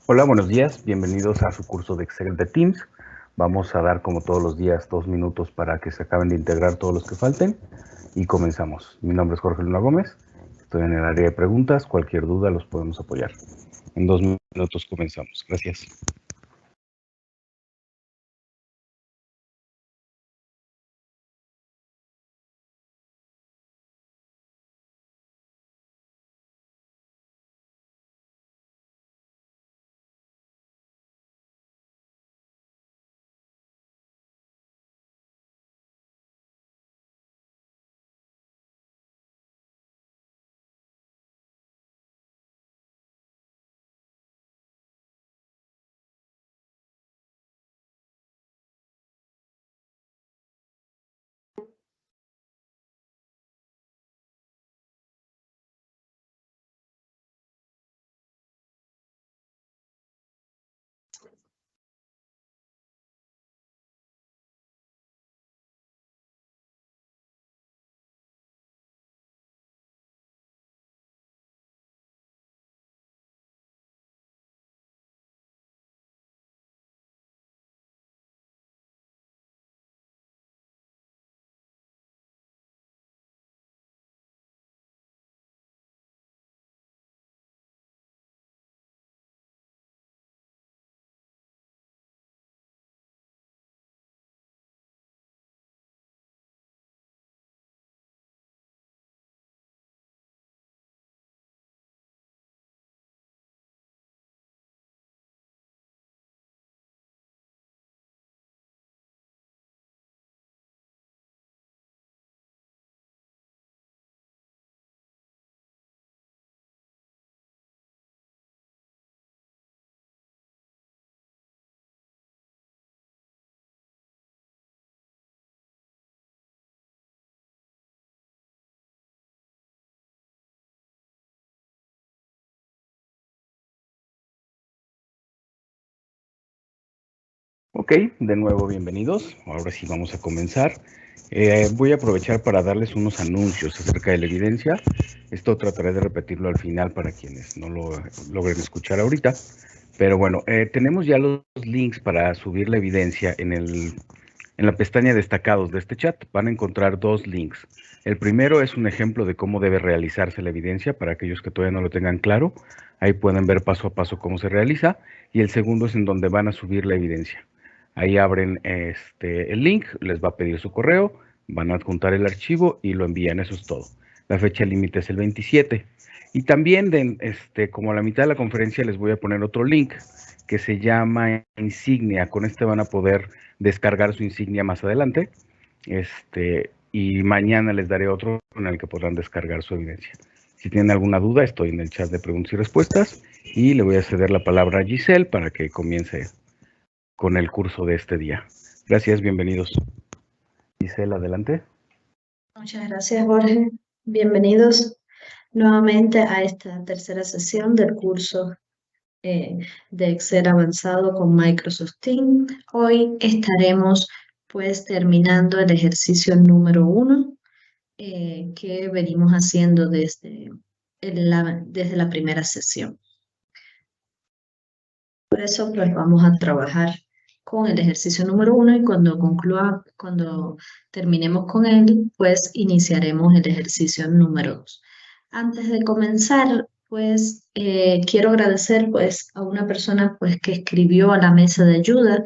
Hola, buenos días. Bienvenidos a su curso de Excel de Teams. Vamos a dar, como todos los días, 2 minutos para que se acaben de integrar todos los que falten y comenzamos. Mi nombre es Jorge Luna Gómez. Estoy en el área de preguntas. Cualquier duda los podemos apoyar. En 2 minutos comenzamos. Gracias. Ok, de nuevo bienvenidos. Ahora sí vamos a comenzar. Voy a aprovechar para darles unos anuncios acerca de la evidencia. Esto trataré de repetirlo al final para quienes no lo logren escuchar ahorita. Pero bueno, tenemos ya los links para subir la evidencia en la pestaña destacados de este chat. Van a encontrar 2 links. El primero es un ejemplo de cómo debe realizarse la evidencia para aquellos que todavía no lo tengan claro. Ahí pueden ver paso a paso cómo se realiza. Y el segundo es en donde van a subir la evidencia. Ahí abren el link, les va a pedir su correo, van a adjuntar el archivo y lo envían. Eso es todo. La fecha límite es el 27. Y también, como a la mitad de la conferencia, les voy a poner otro link que se llama Insignia. Con este van a poder descargar su insignia más adelante. Y mañana les daré otro en el que podrán descargar su evidencia. Si tienen alguna duda, estoy en el chat de preguntas y respuestas. Y le voy a ceder la palabra a Giselle para que comience con el curso de este día. Gracias, bienvenidos. Giselle, adelante. Muchas gracias, Jorge. Bienvenidos nuevamente a esta tercera sesión del curso de Excel avanzado con Microsoft Teams. Hoy estaremos pues terminando el ejercicio número 1 que venimos haciendo desde la primera sesión. Por eso pues vamos a trabajar con el ejercicio número 1 y cuando terminemos con él, pues iniciaremos el ejercicio número 2. Antes de comenzar, pues quiero agradecer pues a una persona pues que escribió a la mesa de ayuda,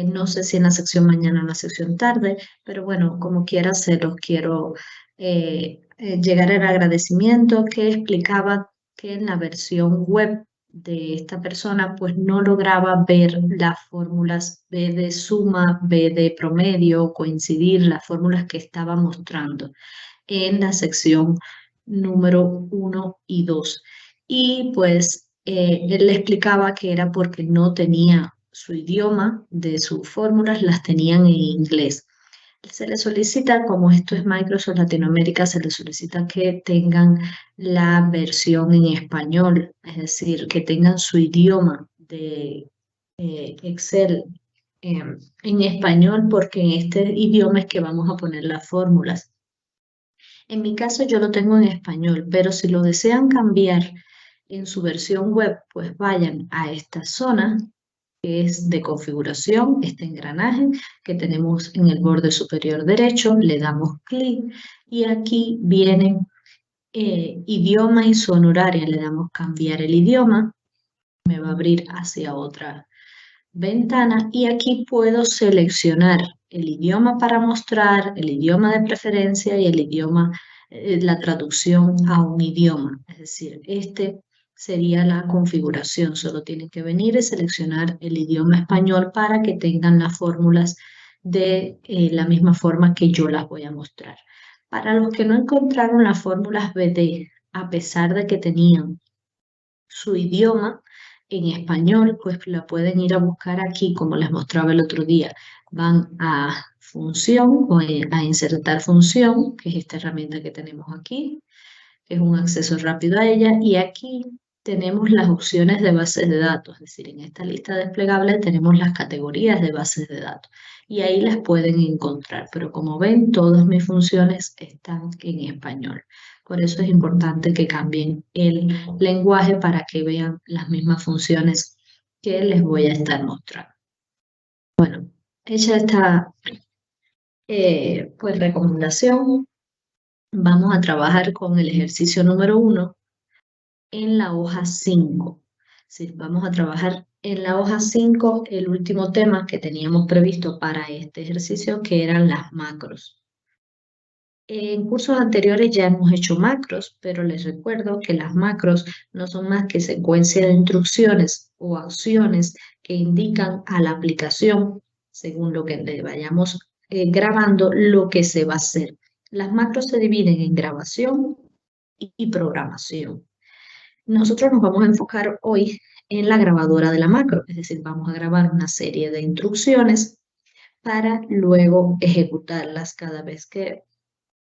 no sé si en la sección mañana o en la sección tarde, pero bueno, como quiera se los quiero llegar el agradecimiento que explicaba que en la versión web de esta persona pues no lograba ver las fórmulas B de suma, B de promedio, coincidir las fórmulas que estaba mostrando en la sección número 1 y 2. Y pues él le explicaba que era porque no tenía su idioma de sus fórmulas, las tenían en inglés. Se le solicita, como esto es Microsoft Latinoamérica, se le solicita que tengan la versión en español, es decir, que tengan su idioma de Excel en español, porque en este idioma es que vamos a poner las fórmulas. En mi caso yo lo tengo en español, pero si lo desean cambiar en su versión web, pues vayan a esta zona que es de configuración, este engranaje que tenemos en el borde superior derecho, le damos clic y aquí viene idioma y zona horaria, le damos cambiar el idioma, me va a abrir hacia otra ventana y aquí puedo seleccionar el idioma para mostrar, el idioma de preferencia y el idioma, la traducción a un idioma. Es decir, este sería la configuración. Solo tienen que venir y seleccionar el idioma español para que tengan las fórmulas de la misma forma que yo las voy a mostrar. Para los que no encontraron las fórmulas BD, a pesar de que tenían su idioma en español, pues la pueden ir a buscar aquí, como les mostraba el otro día. Van a función o a insertar función, que es esta herramienta que tenemos aquí, que es un acceso rápido a ella, y aquí tenemos las opciones de bases de datos, es decir, en esta lista desplegable tenemos las categorías de bases de datos y ahí las pueden encontrar, pero como ven, todas mis funciones están en español. Por eso es importante que cambien el lenguaje para que vean las mismas funciones que les voy a estar mostrando. Bueno, hecha esta pues recomendación, vamos a trabajar con el ejercicio número 1 en la hoja 5. Sí, vamos a trabajar en la hoja 5 el último tema que teníamos previsto para este ejercicio, que eran las macros. En cursos anteriores ya hemos hecho macros, pero les recuerdo que las macros no son más que secuencia de instrucciones o acciones que indican a la aplicación, según lo que le vayamos grabando, lo que se va a hacer. Las macros se dividen en grabación y programación. Nosotros nos vamos a enfocar hoy en la grabadora de la macro, es decir, vamos a grabar una serie de instrucciones para luego ejecutarlas cada vez que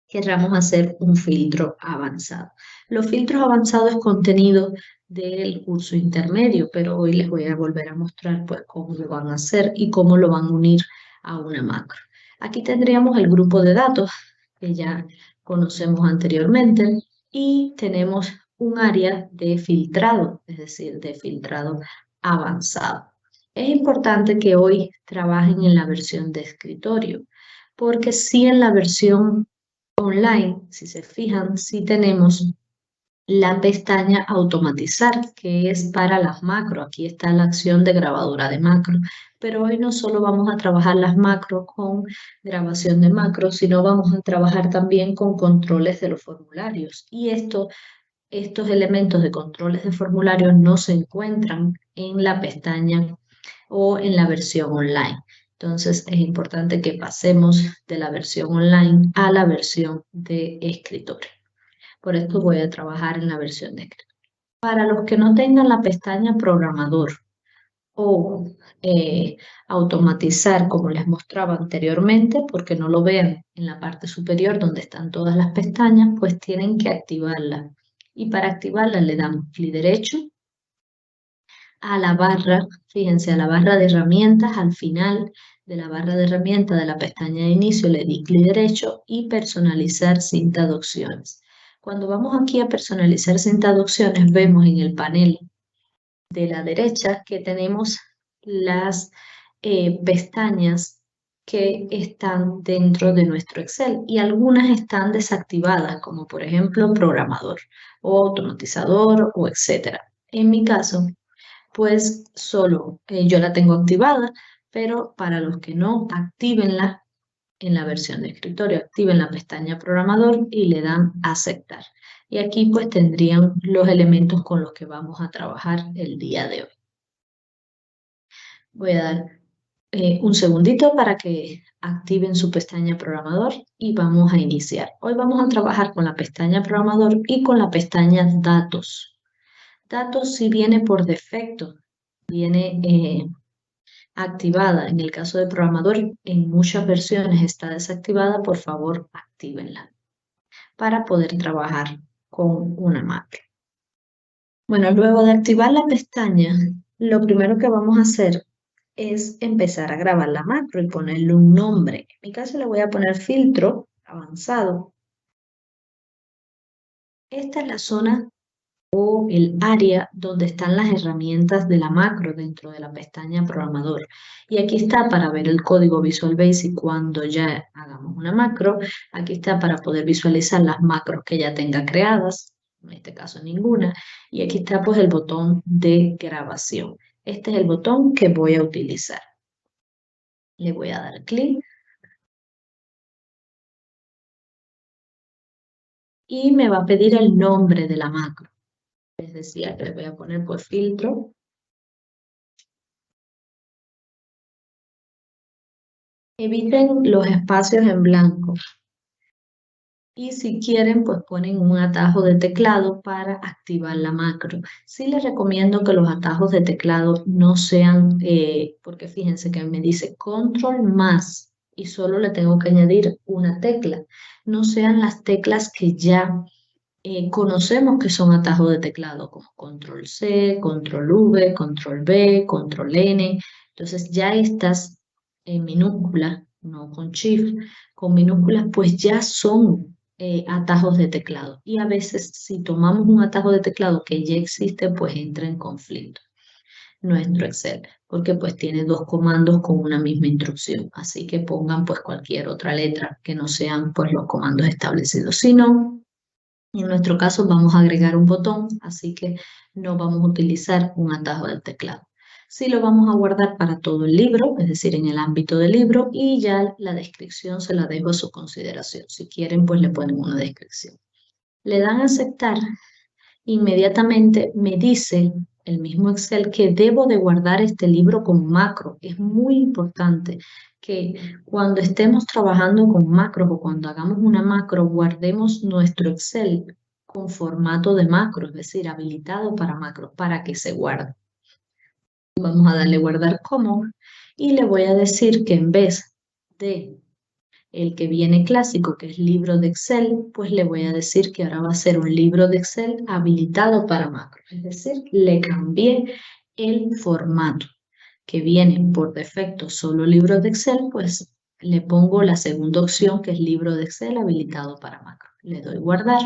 queramos hacer un filtro avanzado. Los filtros avanzados es contenido del curso intermedio, pero hoy les voy a volver a mostrar pues cómo lo van a hacer y cómo lo van a unir a una macro. Aquí tendríamos el grupo de datos que ya conocemos anteriormente y tenemos un área de filtrado, es decir, de filtrado avanzado. Es importante que hoy trabajen en la versión de escritorio, porque si en la versión online, si se fijan, sí tenemos la pestaña automatizar, que es para las macros. Aquí está la acción de grabadora de macro. Pero hoy no solo vamos a trabajar las macros con grabación de macros, sino vamos a trabajar también con controles de los formularios. Y estos elementos de controles de formularios no se encuentran en la pestaña o en la versión online. Entonces es importante que pasemos de la versión online a la versión de escritorio. Por esto voy a trabajar en la versión de escritorio. Para los que no tengan la pestaña programador o automatizar, como les mostraba anteriormente, porque no lo vean en la parte superior donde están todas las pestañas, pues tienen que activarla. Y para activarla le damos clic derecho a la barra, fíjense, a la barra de herramientas, al final de la barra de herramientas de la pestaña de inicio le di clic derecho y personalizar cinta de opciones. Cuando vamos aquí a personalizar cinta de opciones, vemos en el panel de la derecha que tenemos las pestañas que están dentro de nuestro Excel y algunas están desactivadas, como por ejemplo programador o automatizador o etcétera. En mi caso, pues solo yo la tengo activada, pero para los que no, actívenla en la versión de escritorio, activen la pestaña programador y le dan aceptar. Y aquí pues tendrían los elementos con los que vamos a trabajar el día de hoy. Voy a dar un segundito para que activen su pestaña programador y vamos a iniciar. Hoy vamos a trabajar con la pestaña programador y con la pestaña datos. Datos sí viene por defecto, viene activada. En el caso de programador, en muchas versiones está desactivada, por favor, actívenla para poder trabajar con una macro. Bueno, luego de activar la pestaña, lo primero que vamos a hacer es empezar a grabar la macro y ponerle un nombre. En mi caso le voy a poner filtro avanzado. Esta es la zona o el área donde están las herramientas de la macro dentro de la pestaña programador. Y aquí está para ver el código Visual Basic cuando ya hagamos una macro. Aquí está para poder visualizar las macros que ya tenga creadas, en este caso ninguna. Y aquí está pues el botón de grabación. Este es el botón que voy a utilizar. Le voy a dar clic. Y me va a pedir el nombre de la macro. Les decía que le voy a poner por filtro. Eviten los espacios en blanco. Y si quieren, pues ponen un atajo de teclado para activar la macro. Sí les recomiendo que los atajos de teclado no sean, porque fíjense que me dice control más y solo le tengo que añadir una tecla. No sean las teclas que ya conocemos que son atajos de teclado, como control C, control V, control B, control N. Entonces ya estas en minúsculas, no con shift, con minúsculas, pues ya son atajos de teclado. Y a veces si tomamos un atajo de teclado que ya existe, pues entra en conflicto nuestro Excel, porque pues tiene dos comandos con una misma instrucción. Así que pongan pues cualquier otra letra que no sean pues los comandos establecidos. Si no, en nuestro caso vamos a agregar un botón, así que no vamos a utilizar un atajo del teclado. Sí lo vamos a guardar para todo el libro, es decir, en el ámbito del libro, y ya la descripción se la dejo a su consideración. Si quieren, pues le ponen una descripción. Le dan a aceptar, inmediatamente me dice el mismo Excel que debo de guardar este libro con macro. Es muy importante que cuando estemos trabajando con macros o cuando hagamos una macro, guardemos nuestro Excel con formato de macro, es decir, habilitado para macros, para que se guarde. Vamos a darle guardar como y le voy a decir que en vez de el que viene clásico, que es libro de Excel, pues le voy a decir que ahora va a ser un libro de Excel habilitado para macro. Es decir, le cambié el formato que viene por defecto solo libro de Excel, pues le pongo la segunda opción que es libro de Excel habilitado para macro. Le doy guardar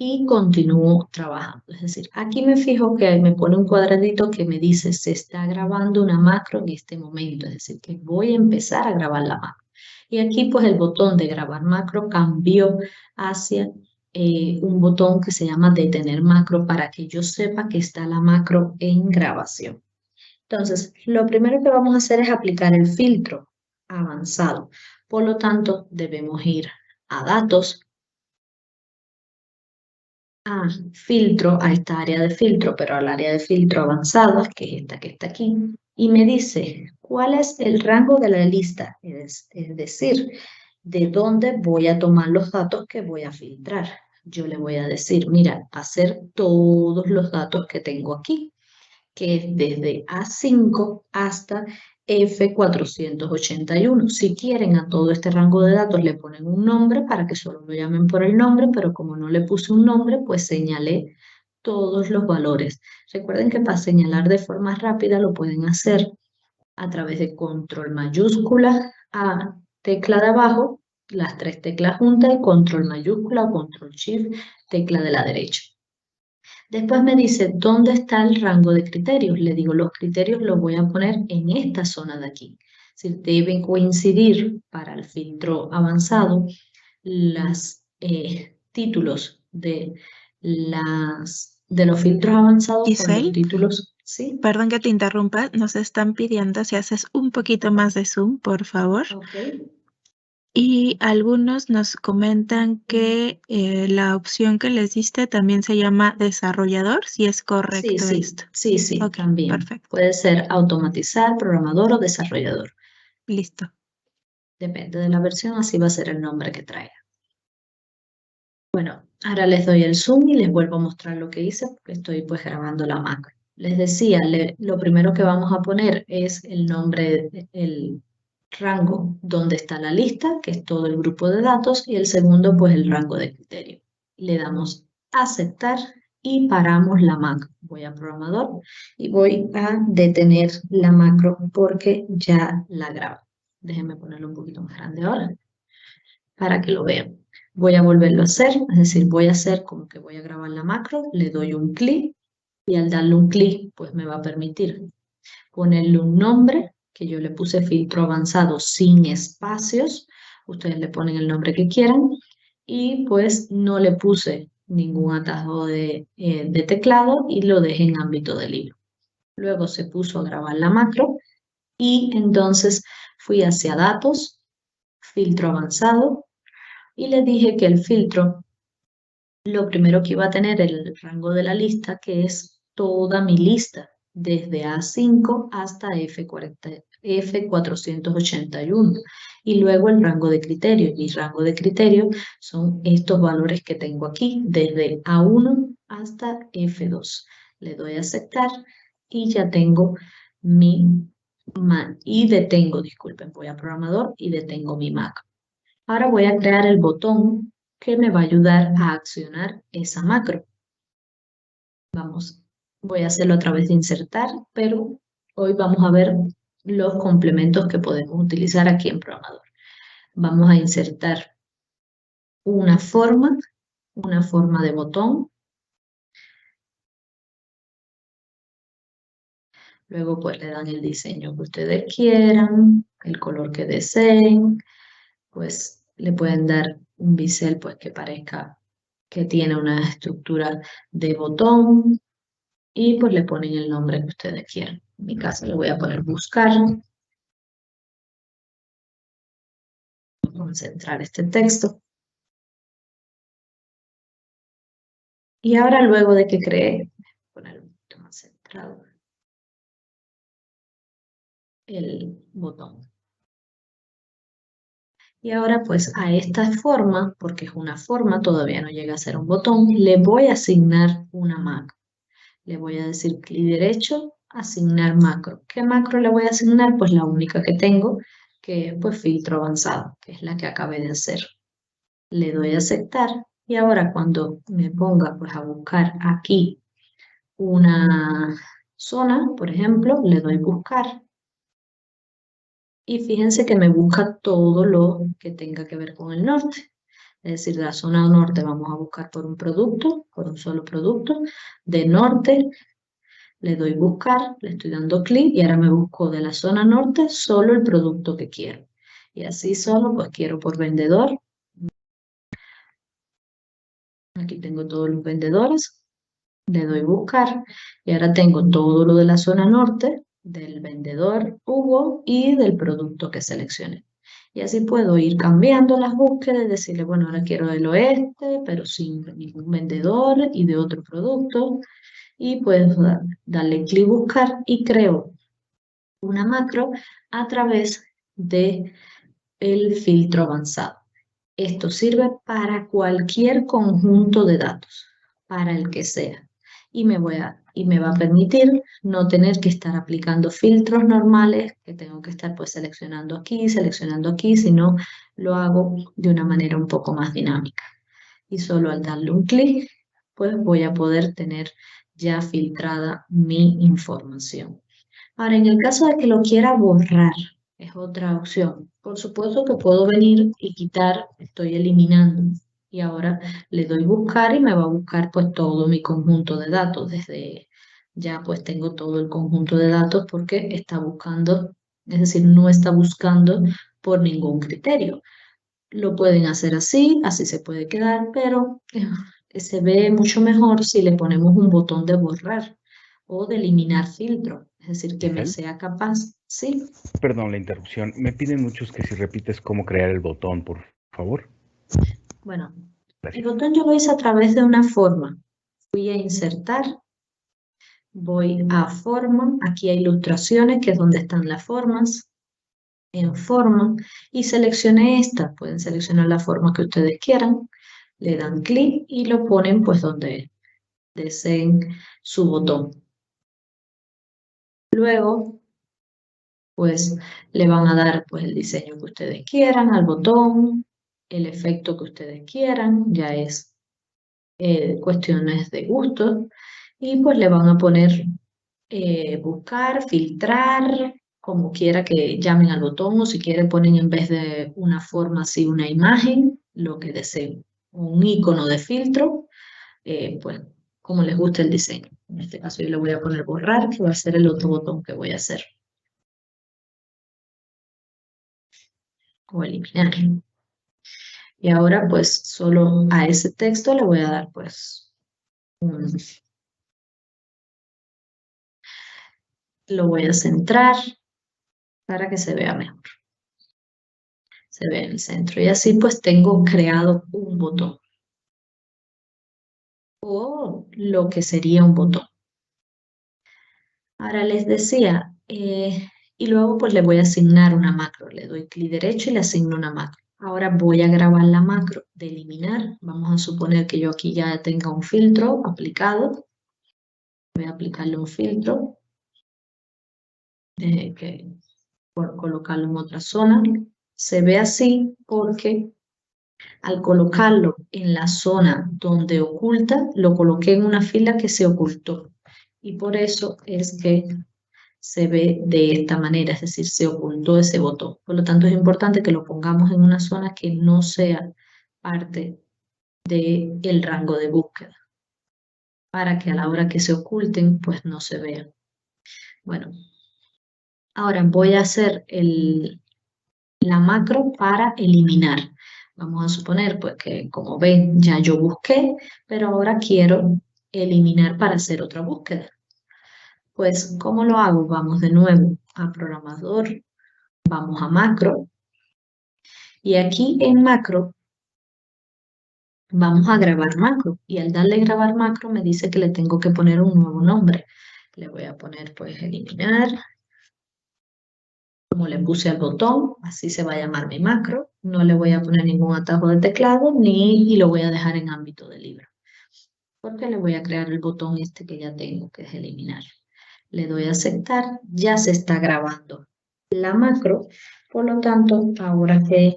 y continúo trabajando. Es decir, aquí me fijo que me pone un cuadradito que me dice se está grabando una macro en este momento, es decir, que voy a empezar a grabar la macro. Y aquí pues el botón de grabar macro cambió hacia un botón que se llama detener macro para que yo sepa que está la macro en grabación. Entonces, lo primero que vamos a hacer es aplicar el filtro avanzado. Por lo tanto, debemos ir a datos, a filtro, a esta área de filtro, pero al área de filtro avanzado, que es esta que está aquí, y me dice cuál es el rango de la lista, es decir, de dónde voy a tomar los datos que voy a filtrar. Yo le voy a decir, mira, hacer todos los datos que tengo aquí, que es desde A5 hasta F481. Si quieren a todo este rango de datos le ponen un nombre para que solo lo llamen por el nombre, pero como no le puse un nombre, pues señalé todos los valores. Recuerden que para señalar de forma rápida lo pueden hacer a través de control mayúscula a tecla de abajo, las tres teclas juntas y control mayúscula o control shift, tecla de la derecha. Después me dice, ¿dónde está el rango de criterios? Le digo, los criterios los voy a poner en esta zona de aquí. Si deben coincidir para el filtro avanzado los títulos de los filtros avanzados con los Giselle, títulos. ¿Sí? perdón que te interrumpa, nos están pidiendo si haces un poquito más de zoom, por favor. Ok. Y algunos nos comentan que la opción que les diste también se llama desarrollador, si es correcto esto. Sí, Ok, también. perfecto. Puede ser automatizar, programador o desarrollador. Listo. Depende de la versión, así va a ser el nombre que traiga. Bueno, ahora les doy el zoom y les vuelvo a mostrar lo que hice porque estoy pues grabando la macro. Les decía, lo primero que vamos a poner es el nombre, el rango donde está la lista, que es todo el grupo de datos, y el segundo pues el rango de criterio. Le damos aceptar y paramos la macro. Voy a programador y voy a detener la macro porque ya la grabo. Déjenme ponerlo un poquito más grande ahora para que lo vean. voy a volverlo a hacer, es decir, voy a hacer como que voy a grabar la macro, le doy un clic y al darle un clic, pues me va a permitir ponerle un nombre, que yo le puse filtro avanzado sin espacios, ustedes le ponen el nombre que quieran, y pues no le puse ningún atajo de teclado y lo dejé en ámbito de libro. Luego se puso a grabar la macro y entonces fui hacia datos, filtro avanzado, y le dije que el filtro, lo primero que iba a tener el rango de la lista, que es toda mi lista, desde A5 hasta F481, y luego el rango de criterio. Mi rango de criterio son estos valores que tengo aquí, desde A1 hasta F2. Le doy a aceptar y ya tengo disculpen, voy a programador y detengo mi macro. Ahora voy a crear el botón que me va a ayudar a accionar esa macro. Voy a hacerlo a través de insertar, pero hoy vamos a ver los complementos que podemos utilizar aquí en programador. Vamos a insertar una forma de botón. Luego pues le dan el diseño que ustedes quieran, el color que deseen, pues le pueden dar un bisel pues que parezca que tiene una estructura de botón y pues le ponen el nombre que ustedes quieran. En mi caso le voy a poner buscar. Vamos a centrar este texto. Y ahora luego de que creé, voy a poner un poquito más centrado el botón. Y ahora pues a esta forma, porque es una forma, todavía no llega a ser un botón, le voy a asignar una macro. Le voy a decir clic derecho, asignar macro. ¿Qué macro le voy a asignar? Pues la única que tengo, que es pues filtro avanzado, que es la que acabé de hacer. Le doy a aceptar y ahora cuando me ponga pues a buscar aquí una zona, por ejemplo, le doy buscar. Y fíjense que me busca todo lo que tenga que ver con el norte. Es decir, de la zona norte vamos a buscar por un producto, por un solo producto. De norte le doy buscar, le estoy dando clic y ahora me busco de la zona norte solo el producto que quiero. Y así solo pues quiero por vendedor. Aquí tengo todos los vendedores. Le doy buscar y ahora tengo todo lo de la zona norte, del vendedor Hugo y del producto que seleccioné. Y así puedo ir cambiando las búsquedas, decirle, bueno, ahora quiero del oeste, pero sin ningún vendedor y de otro producto. Y puedo darle clic buscar y creo una macro a través de el filtro avanzado. Esto sirve para cualquier conjunto de datos, para el que sea. Y me va a permitir no tener que estar aplicando filtros normales, que tengo que estar pues seleccionando aquí, sino lo hago de una manera un poco más dinámica. Y solo al darle un clic, pues voy a poder tener ya filtrada mi información. Ahora, en el caso de que lo quiera borrar, es otra opción. Por supuesto que puedo venir y quitar, estoy eliminando. Y ahora le doy buscar y me va a buscar pues todo mi conjunto de datos. Desde ya pues tengo todo el conjunto de datos porque está buscando, es decir, no está buscando por ningún criterio. Lo pueden hacer así, así se puede quedar, pero se ve mucho mejor si le ponemos un botón de borrar o de eliminar filtro, es decir, que me sea capaz, ¿sí? Perdón la interrupción, me piden muchos que si repites cómo crear el botón, por favor. Bueno, el botón yo lo hice a través de una forma. Fui a insertar, voy a forma, aquí hay ilustraciones, que es donde están las formas, en forma, y seleccioné esta, pueden seleccionar la forma que ustedes quieran, le dan clic y lo ponen pues donde deseen su botón. Luego, pues le van a dar pues el diseño que ustedes quieran al botón, el efecto que ustedes quieran, ya es cuestiones de gusto, y pues le van a poner buscar, filtrar, como quiera que llamen al botón, o si quieren ponen en vez de una forma así una imagen, lo que deseen. un icono de filtro, pues como les gusta el diseño. En este caso yo le voy a poner borrar, que va a ser el otro botón que voy a hacer. O eliminar. Y ahora pues solo a ese texto le voy a dar pues lo voy a centrar para que se vea mejor. Se ve en el centro. Y así pues tengo creado un botón. O lo que sería un botón. Ahora les decía, y luego pues le voy a asignar una macro. Le doy clic derecho y le asigno una macro. Ahora voy a grabar la macro de eliminar. Vamos a suponer que yo aquí ya tenga un filtro aplicado. Voy a aplicarle un filtro. Por colocarlo en otra zona. Se ve así porque al colocarlo en la zona donde oculta, lo coloqué en una fila que se ocultó. Y por eso es que se ve de esta manera, es decir, se ocultó ese botón. Por lo tanto, es importante que lo pongamos en una zona que no sea parte del rango de búsqueda, para que a la hora que se oculten, pues no se vean. Bueno, ahora voy a hacer la macro para eliminar. Vamos a suponer pues que, como ven, ya yo busqué, pero ahora quiero eliminar para hacer otra búsqueda. Pues, ¿cómo lo hago? Vamos de nuevo a programador, vamos a macro, y aquí en macro vamos a grabar macro, y al darle grabar macro me dice que le tengo que poner un nuevo nombre. Le voy a poner pues eliminar, como le puse al botón, así se va a llamar mi macro. No le voy a poner ningún atajo de teclado y lo voy a dejar en ámbito de libro. Porque le voy a crear el botón este que ya tengo, que es eliminar. Le doy a aceptar, ya se está grabando la macro. Por lo tanto, ahora que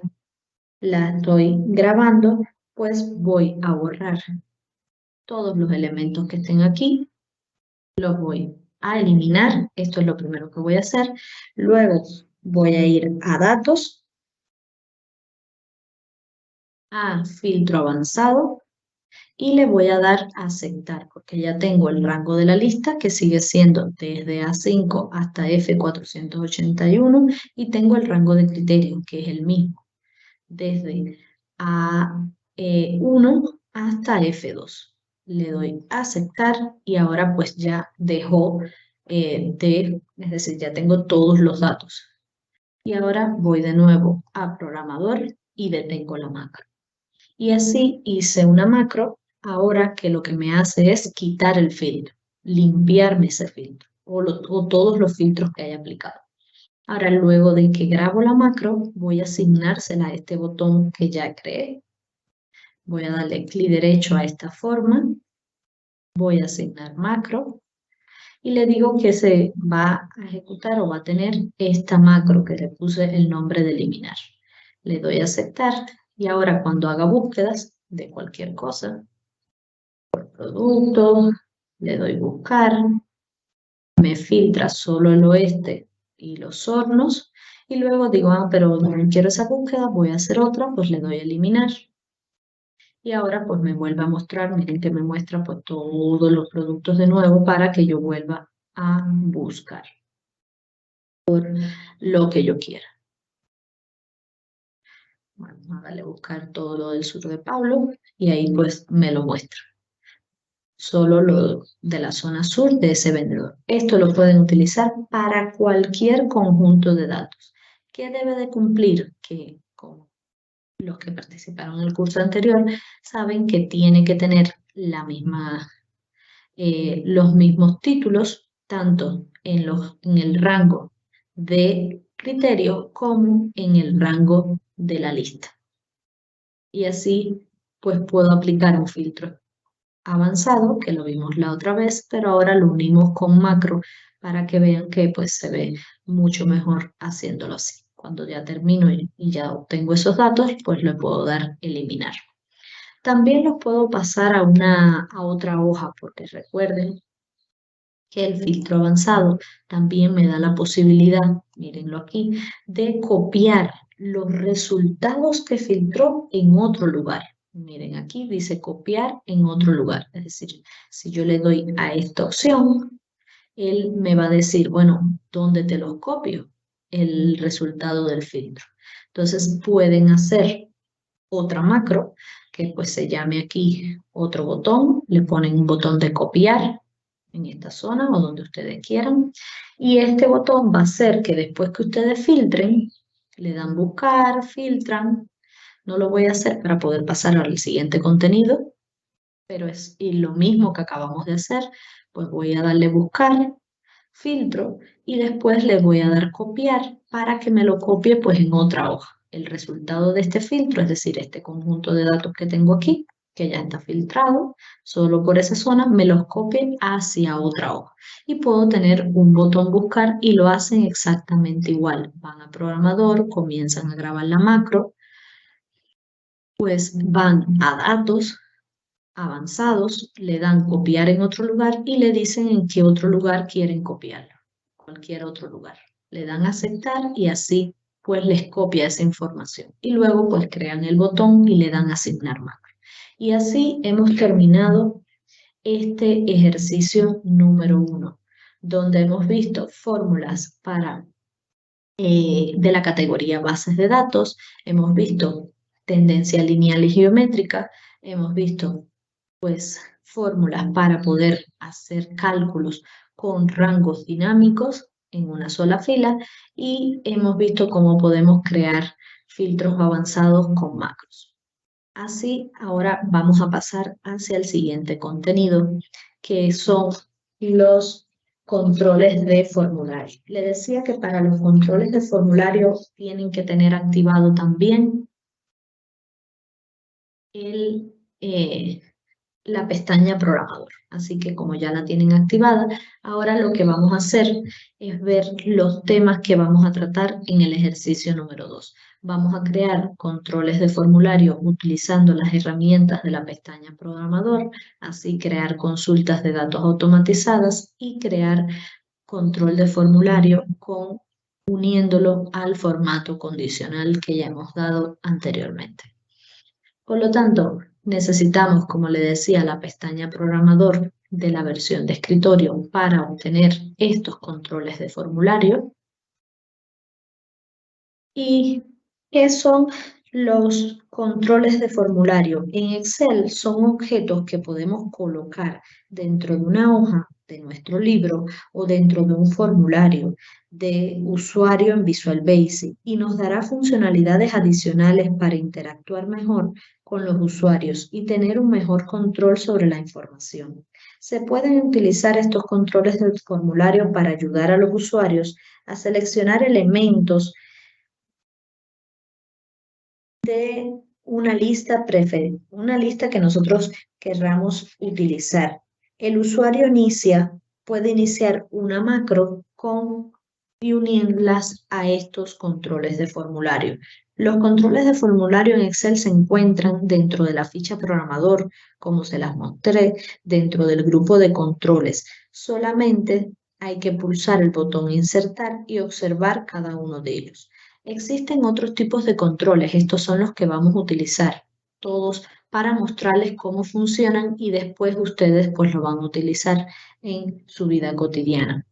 la estoy grabando, pues voy a borrar todos los elementos que estén aquí. Los voy a eliminar. Esto es lo primero que voy a hacer. Luego voy a ir a datos, a filtro avanzado y le voy a dar a aceptar porque ya tengo el rango de la lista que sigue siendo desde A5 hasta F481 y tengo el rango de criterio que es el mismo desde A1 hasta F2. Le doy a aceptar y ahora pues ya dejó es decir, ya tengo todos los datos. Y ahora voy de nuevo a programador y detengo la macro. Y así hice una macro, ahora que lo que me hace es quitar el filtro, limpiarme ese filtro o todos los filtros que haya aplicado. Ahora luego de que grabo la macro, voy a asignársela a este botón que ya creé. Voy a darle clic derecho a esta forma, voy a asignar macro y le digo que se va a ejecutar o va a tener esta macro que le puse el nombre de eliminar. Le doy a aceptar y ahora cuando haga búsquedas de cualquier cosa, por producto, le doy buscar, me filtra solo el oeste y los hornos y luego digo, pero no quiero esa búsqueda, voy a hacer otra, pues le doy a eliminar. Y ahora pues me vuelve a mostrar, miren que me muestra pues todos los productos de nuevo para que yo vuelva a buscar por lo que yo quiera. Bueno, vamos a darle a buscar todo lo del sur de Pablo y ahí pues me lo muestra. Solo lo de la zona sur de ese vendedor. Esto lo pueden utilizar para cualquier conjunto de datos. ¿Qué debe de cumplir? Que como los que participaron en el curso anterior saben que tiene que tener la misma, los mismos títulos, tanto en el rango de criterio como en el rango de la lista. Y así pues puedo aplicar un filtro avanzado, que lo vimos la otra vez, pero ahora lo unimos con macro para que vean que pues se ve mucho mejor haciéndolo así. Cuando ya termino y ya obtengo esos datos, pues le puedo dar eliminar. También los puedo pasar a otra hoja, porque recuerden que el filtro avanzado también me da la posibilidad, mírenlo aquí, de copiar los resultados que filtró en otro lugar. Miren, aquí dice copiar en otro lugar. Es decir, si yo le doy a esta opción, él me va a decir, bueno, ¿dónde te los copio? El resultado del filtro. Entonces pueden hacer otra macro que pues se llame aquí otro botón. Le ponen un botón de copiar en esta zona o donde ustedes quieran. Y este botón va a hacer que después que ustedes filtren, le dan buscar, filtran. No lo voy a hacer para poder pasar al siguiente contenido, pero es lo mismo que acabamos de hacer. Pues voy a darle buscar, filtro y después le voy a dar copiar para que me lo copie pues en otra hoja. El resultado de este filtro, es decir, este conjunto de datos que tengo aquí, que ya está filtrado, solo por esa zona me los copie hacia otra hoja. Y puedo tener un botón buscar y lo hacen exactamente igual. Van a programador, comienzan a grabar la macro, pues van a datos avanzados, le dan copiar en otro lugar y le dicen en qué otro lugar quieren copiarlo. Cualquier otro lugar. Le dan a aceptar y así pues les copia esa información. Y luego pues crean el botón y le dan a asignar macro. Y así hemos terminado este ejercicio número 1, donde hemos visto fórmulas para de la categoría bases de datos, hemos visto tendencia lineal y geométrica, hemos visto pues fórmulas para poder hacer cálculos con rangos dinámicos en una sola fila y hemos visto cómo podemos crear filtros avanzados con macros. Así, ahora vamos a pasar hacia el siguiente contenido, que son los controles de formulario. Le decía que para los controles de formulario tienen que tener activado también la pestaña programador. Así que como ya la tienen activada, ahora lo que vamos a hacer es ver los temas que vamos a tratar en el ejercicio número 2. Vamos a crear controles de formulario utilizando las herramientas de la pestaña programador, así crear consultas de datos automatizadas y crear control de formulario uniéndolo al formato condicional que ya hemos dado anteriormente. Por lo tanto, necesitamos, como le decía, la pestaña programador de la versión de escritorio para obtener estos controles de formulario. ¿Y qué son los controles de formulario? En Excel son objetos que podemos colocar dentro de una hoja de nuestro libro o dentro de un formulario de usuario en Visual Basic y nos dará funcionalidades adicionales para interactuar mejor con los usuarios y tener un mejor control sobre la información. Se pueden utilizar estos controles de formulario para ayudar a los usuarios a seleccionar elementos de una lista que nosotros querramos utilizar. El usuario puede iniciar una macro y unirlas a estos controles de formulario. Los controles de formulario en Excel se encuentran dentro de la ficha programador, como se las mostré, dentro del grupo de controles. Solamente hay que pulsar el botón insertar y observar cada uno de ellos. Existen otros tipos de controles, estos son los que vamos a utilizar todos para mostrarles cómo funcionan y después ustedes pues lo van a utilizar en su vida cotidiana.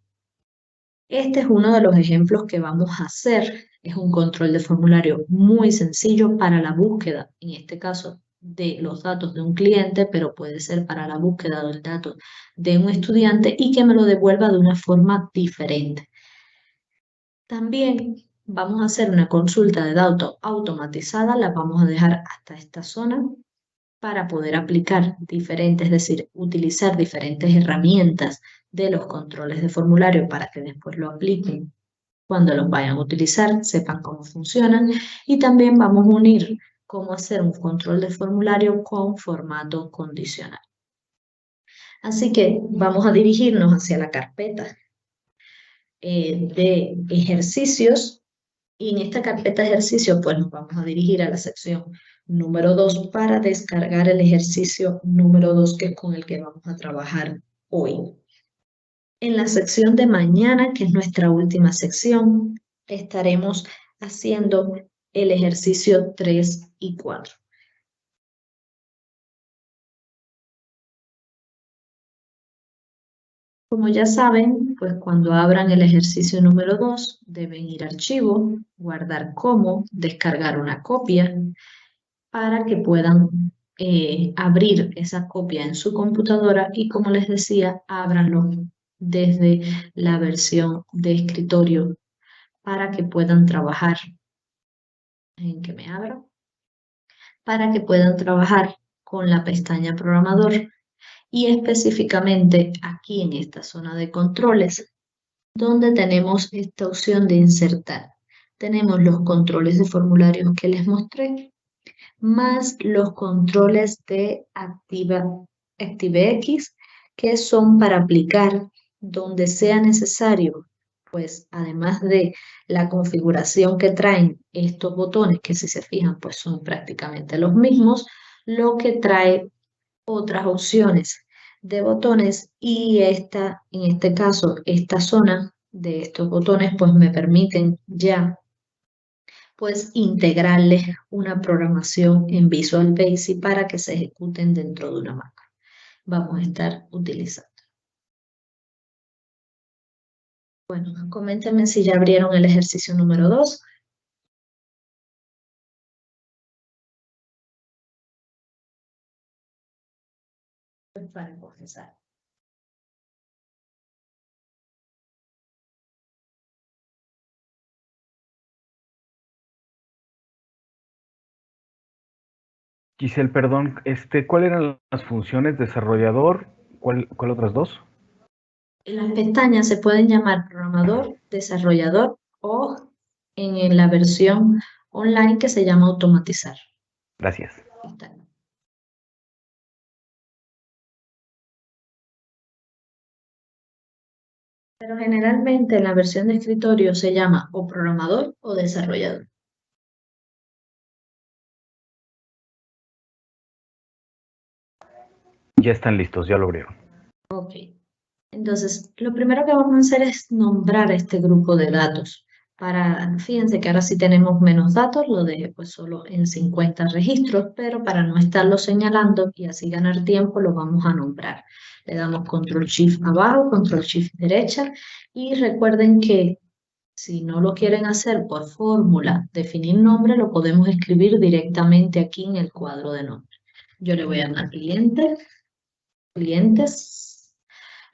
Este es uno de los ejemplos que vamos a hacer, es un control de formulario muy sencillo para la búsqueda, en este caso de los datos de un cliente, pero puede ser para la búsqueda del dato de un estudiante y que me lo devuelva de una forma diferente. También vamos a hacer una consulta de datos automatizada, la vamos a dejar hasta esta zona para poder aplicar es decir, utilizar diferentes herramientas de los controles de formulario para que después lo apliquen cuando los vayan a utilizar, sepan cómo funcionan y también vamos a unir cómo hacer un control de formulario con formato condicional. Así que vamos a dirigirnos hacia la carpeta de ejercicios. Y en esta carpeta de ejercicio, pues nos vamos a dirigir a la sección número 2 para descargar el ejercicio número 2, que es con el que vamos a trabajar hoy. En la sección de mañana, que es nuestra última sección, estaremos haciendo el ejercicio 3 y 4. Como ya saben, pues cuando abran el ejercicio número 2, deben ir a archivo, guardar como, descargar una copia para que puedan abrir esa copia en su computadora y, como les decía, ábranlo desde la versión de escritorio para que puedan trabajar. ¿En que me abro? Para que puedan trabajar con la pestaña programador y específicamente aquí en esta zona de controles, donde tenemos esta opción de insertar. Tenemos los controles de formularios que les mostré, más los controles de ActiveX, que son para aplicar donde sea necesario, pues además de la configuración que traen estos botones, que si se fijan, pues son prácticamente los mismos, lo que trae otras opciones de botones y en este caso, esta zona de estos botones, pues me permiten ya pues integrarles una programación en Visual Basic para que se ejecuten dentro de una macro. Vamos a estar utilizando. Bueno, coméntenme si ya abrieron el ejercicio número 2. Pues para comenzar. Giselle, perdón, ¿cuáles eran las funciones desarrollador? ¿Cuál otras dos? Las pestañas se pueden llamar programador, desarrollador o en la versión online que se llama automatizar. Gracias. Pero generalmente en la versión de escritorio se llama o programador o desarrollador. Ya están listos, ya lo abrieron. Ok. Entonces, lo primero que vamos a hacer es nombrar este grupo de datos. Fíjense que ahora sí tenemos menos datos, lo dejé pues solo en 50 registros, pero para no estarlo señalando y así ganar tiempo, lo vamos a nombrar. Le damos Control Shift abajo, Control Shift derecha, y recuerden que si no lo quieren hacer por fórmula, definir nombre, lo podemos escribir directamente aquí en el cuadro de nombre. Yo le voy a llamar clientes,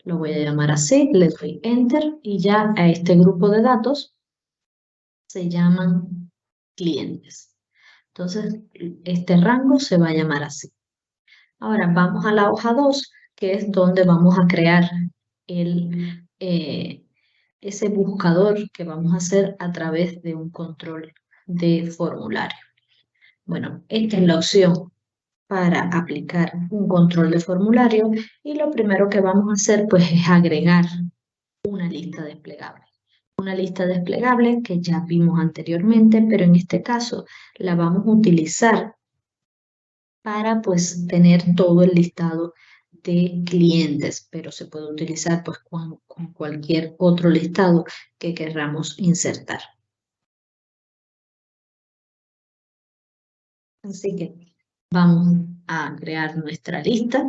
lo voy a llamar así, le doy Enter y ya a este grupo de datos se llaman clientes. Entonces, este rango se va a llamar así. Ahora vamos a la hoja 2, que es donde vamos a crear ese buscador que vamos a hacer a través de un control de formulario. Bueno, esta es la opción para aplicar un control de formulario y lo primero que vamos a hacer pues es agregar una lista desplegable. Una lista desplegable que ya vimos anteriormente, pero en este caso la vamos a utilizar para pues tener todo el listado de clientes, pero se puede utilizar pues con cualquier otro listado que queramos insertar. Así que vamos a crear nuestra lista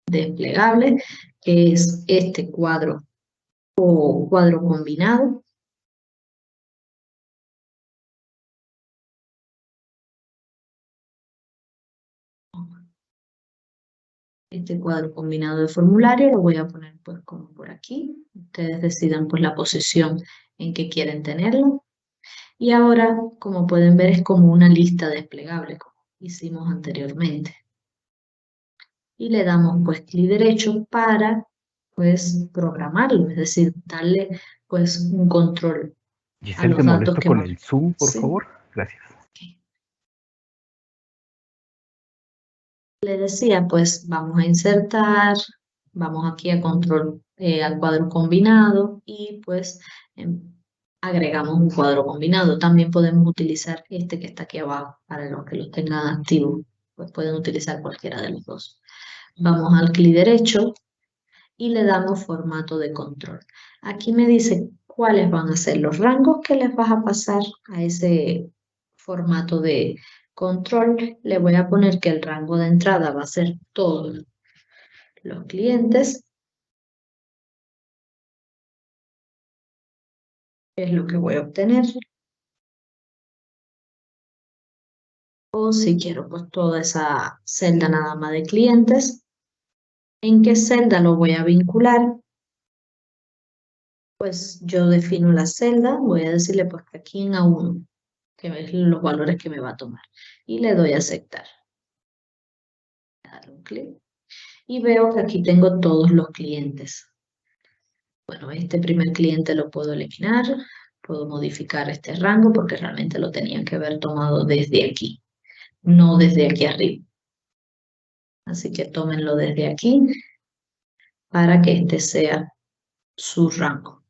desplegable, que es este cuadro o cuadro combinado. Este cuadro combinado de formulario lo voy a poner pues como por aquí. Ustedes decidan pues la posición en que quieren tenerlo. Y ahora, como pueden ver, es como una lista desplegable, como hicimos anteriormente. Y le damos pues clic derecho para pues programarlo, es decir, darle pues un control a Giselle, los ¿te datos molesto que con hemos... el Zoom, por Sí. favor? Gracias. Okay. Le decía, pues vamos a insertar, vamos aquí a control, al cuadro combinado y pues agregamos un cuadro combinado. También podemos utilizar este que está aquí abajo para los que los tengan activos, pues pueden utilizar cualquiera de los dos. Vamos al clic derecho y le damos formato de control. Aquí me dice cuáles van a ser los rangos que les vas a pasar a ese formato de control. Le voy a poner que el rango de entrada va a ser todos los clientes es lo que voy a obtener. O si quiero pues toda esa celda nada más de clientes, ¿en qué celda lo voy a vincular? Pues yo defino la celda, voy a decirle pues que aquí en A1, que es los valores que me va a tomar. Y le doy a aceptar. Voy a darle un clic. Y veo que aquí tengo todos los clientes. Bueno, este primer cliente lo puedo eliminar. Puedo modificar este rango porque realmente lo tenían que haber tomado desde aquí, no desde aquí arriba. Así que tómenlo desde aquí para que este sea su rango.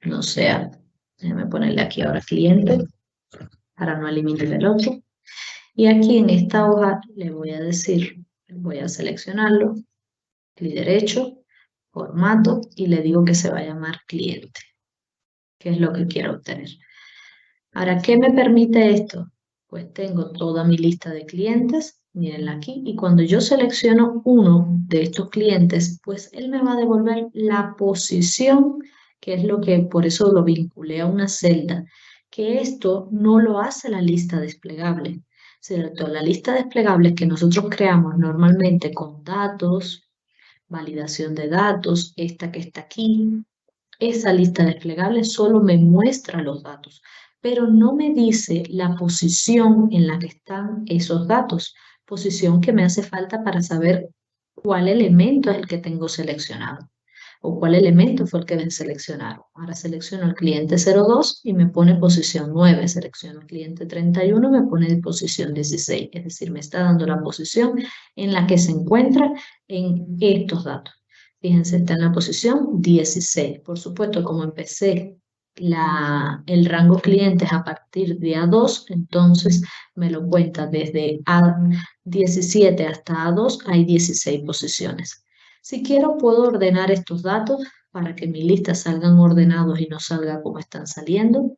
No sea, déjame ponerle aquí ahora cliente para no eliminar el otro. Y aquí en esta hoja le voy a decir, voy a seleccionarlo, clic derecho, formato y le digo que se va a llamar cliente, que es lo que quiero obtener. Ahora, ¿qué me permite esto? Pues tengo toda mi lista de clientes, mírenla aquí, y cuando yo selecciono uno de estos clientes, pues él me va a devolver la posición, que es lo que, por eso lo vinculé a una celda, que esto no lo hace la lista desplegable, ¿cierto? La lista desplegable que nosotros creamos normalmente con datos, validación de datos, esta que está aquí, esa lista desplegable solo me muestra los datos, pero no me dice la posición en la que están esos datos, posición que me hace falta para saber cuál elemento es el que tengo seleccionado o cuál elemento fue el que me seleccionaron. Ahora selecciono el cliente 02 y me pone posición 9, selecciono el cliente 31 y me pone posición 16, es decir, me está dando la posición en la que se encuentra en estos datos. Fíjense, está en la posición 16. Por supuesto, como empecé el rango clientes a partir de A2, entonces me lo cuenta desde A17 hasta A2, hay 16 posiciones. Si quiero, puedo ordenar estos datos para que mis listas salgan ordenados y no salga como están saliendo.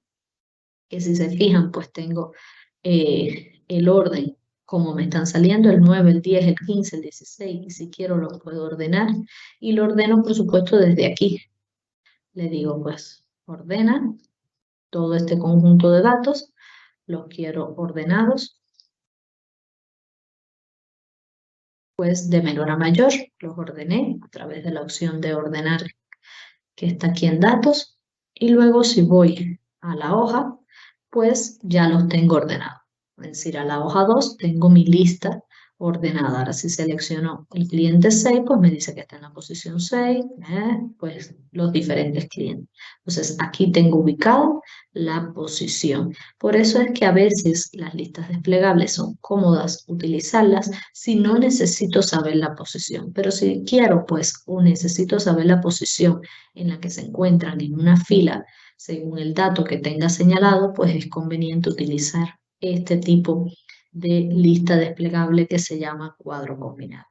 Que si se fijan, pues tengo el orden como me están saliendo, el 9, el 10, el 15, el 16, y si quiero lo puedo ordenar. Y lo ordeno, por supuesto, desde aquí. Le digo, pues, ordena todo este conjunto de datos, los quiero ordenados, pues de menor a mayor, los ordené a través de la opción de ordenar que está aquí en datos, y luego si voy a la hoja, pues ya los tengo ordenados. Es decir, a la hoja 2 tengo mi lista ordenada. Ahora si selecciono el cliente 6, pues me dice que está en la posición 6, pues los diferentes clientes. Entonces aquí tengo ubicado la posición. Por eso es que a veces las listas desplegables son cómodas utilizarlas si no necesito saber la posición. Pero si quiero, pues, o necesito saber la posición en la que se encuentran en una fila según el dato que tenga señalado, pues es conveniente utilizar este tipo de lista desplegable que se llama cuadro combinado.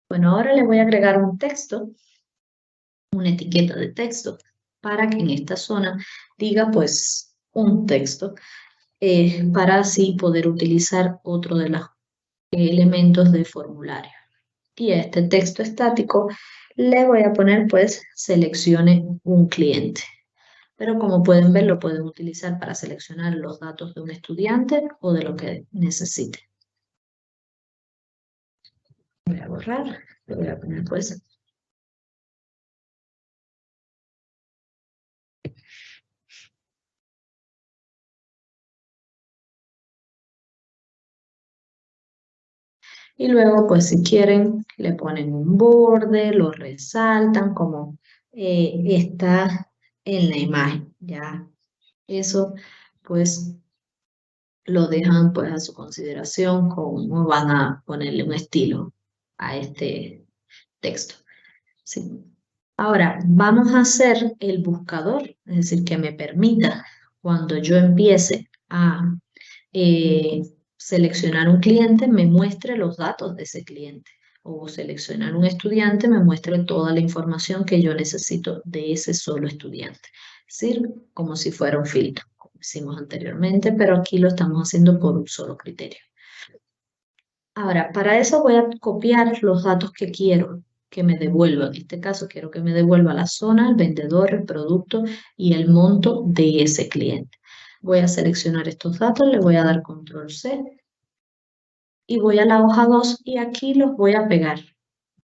Bueno, ahora le voy a agregar un texto, una etiqueta de texto, para que en esta zona diga pues un texto, para así poder utilizar otro de los elementos de formulario. Y a este texto estático le voy a poner pues seleccione un cliente. Pero como pueden ver, lo pueden utilizar para seleccionar los datos de un estudiante o de lo que necesite. Voy a borrar, le voy a poner pues. Y luego, pues si quieren, le ponen un borde, lo resaltan como está en la imagen, ¿ya? Eso, pues, lo dejan pues a su consideración cómo van a ponerle un estilo a este texto. Sí. Ahora, vamos a hacer el buscador, es decir, que me permita cuando yo empiece a seleccionar un cliente, me muestre los datos de ese cliente. O seleccionar un estudiante, me muestre toda la información que yo necesito de ese solo estudiante. Es decir, como si fuera un filtro, como hicimos anteriormente, pero aquí lo estamos haciendo por un solo criterio. Ahora, para eso voy a copiar los datos que quiero que me devuelva. En este caso quiero que me devuelva la zona, el vendedor, el producto y el monto de ese cliente. Voy a seleccionar estos datos, le voy a dar control C y voy a la hoja 2 y aquí los voy a pegar.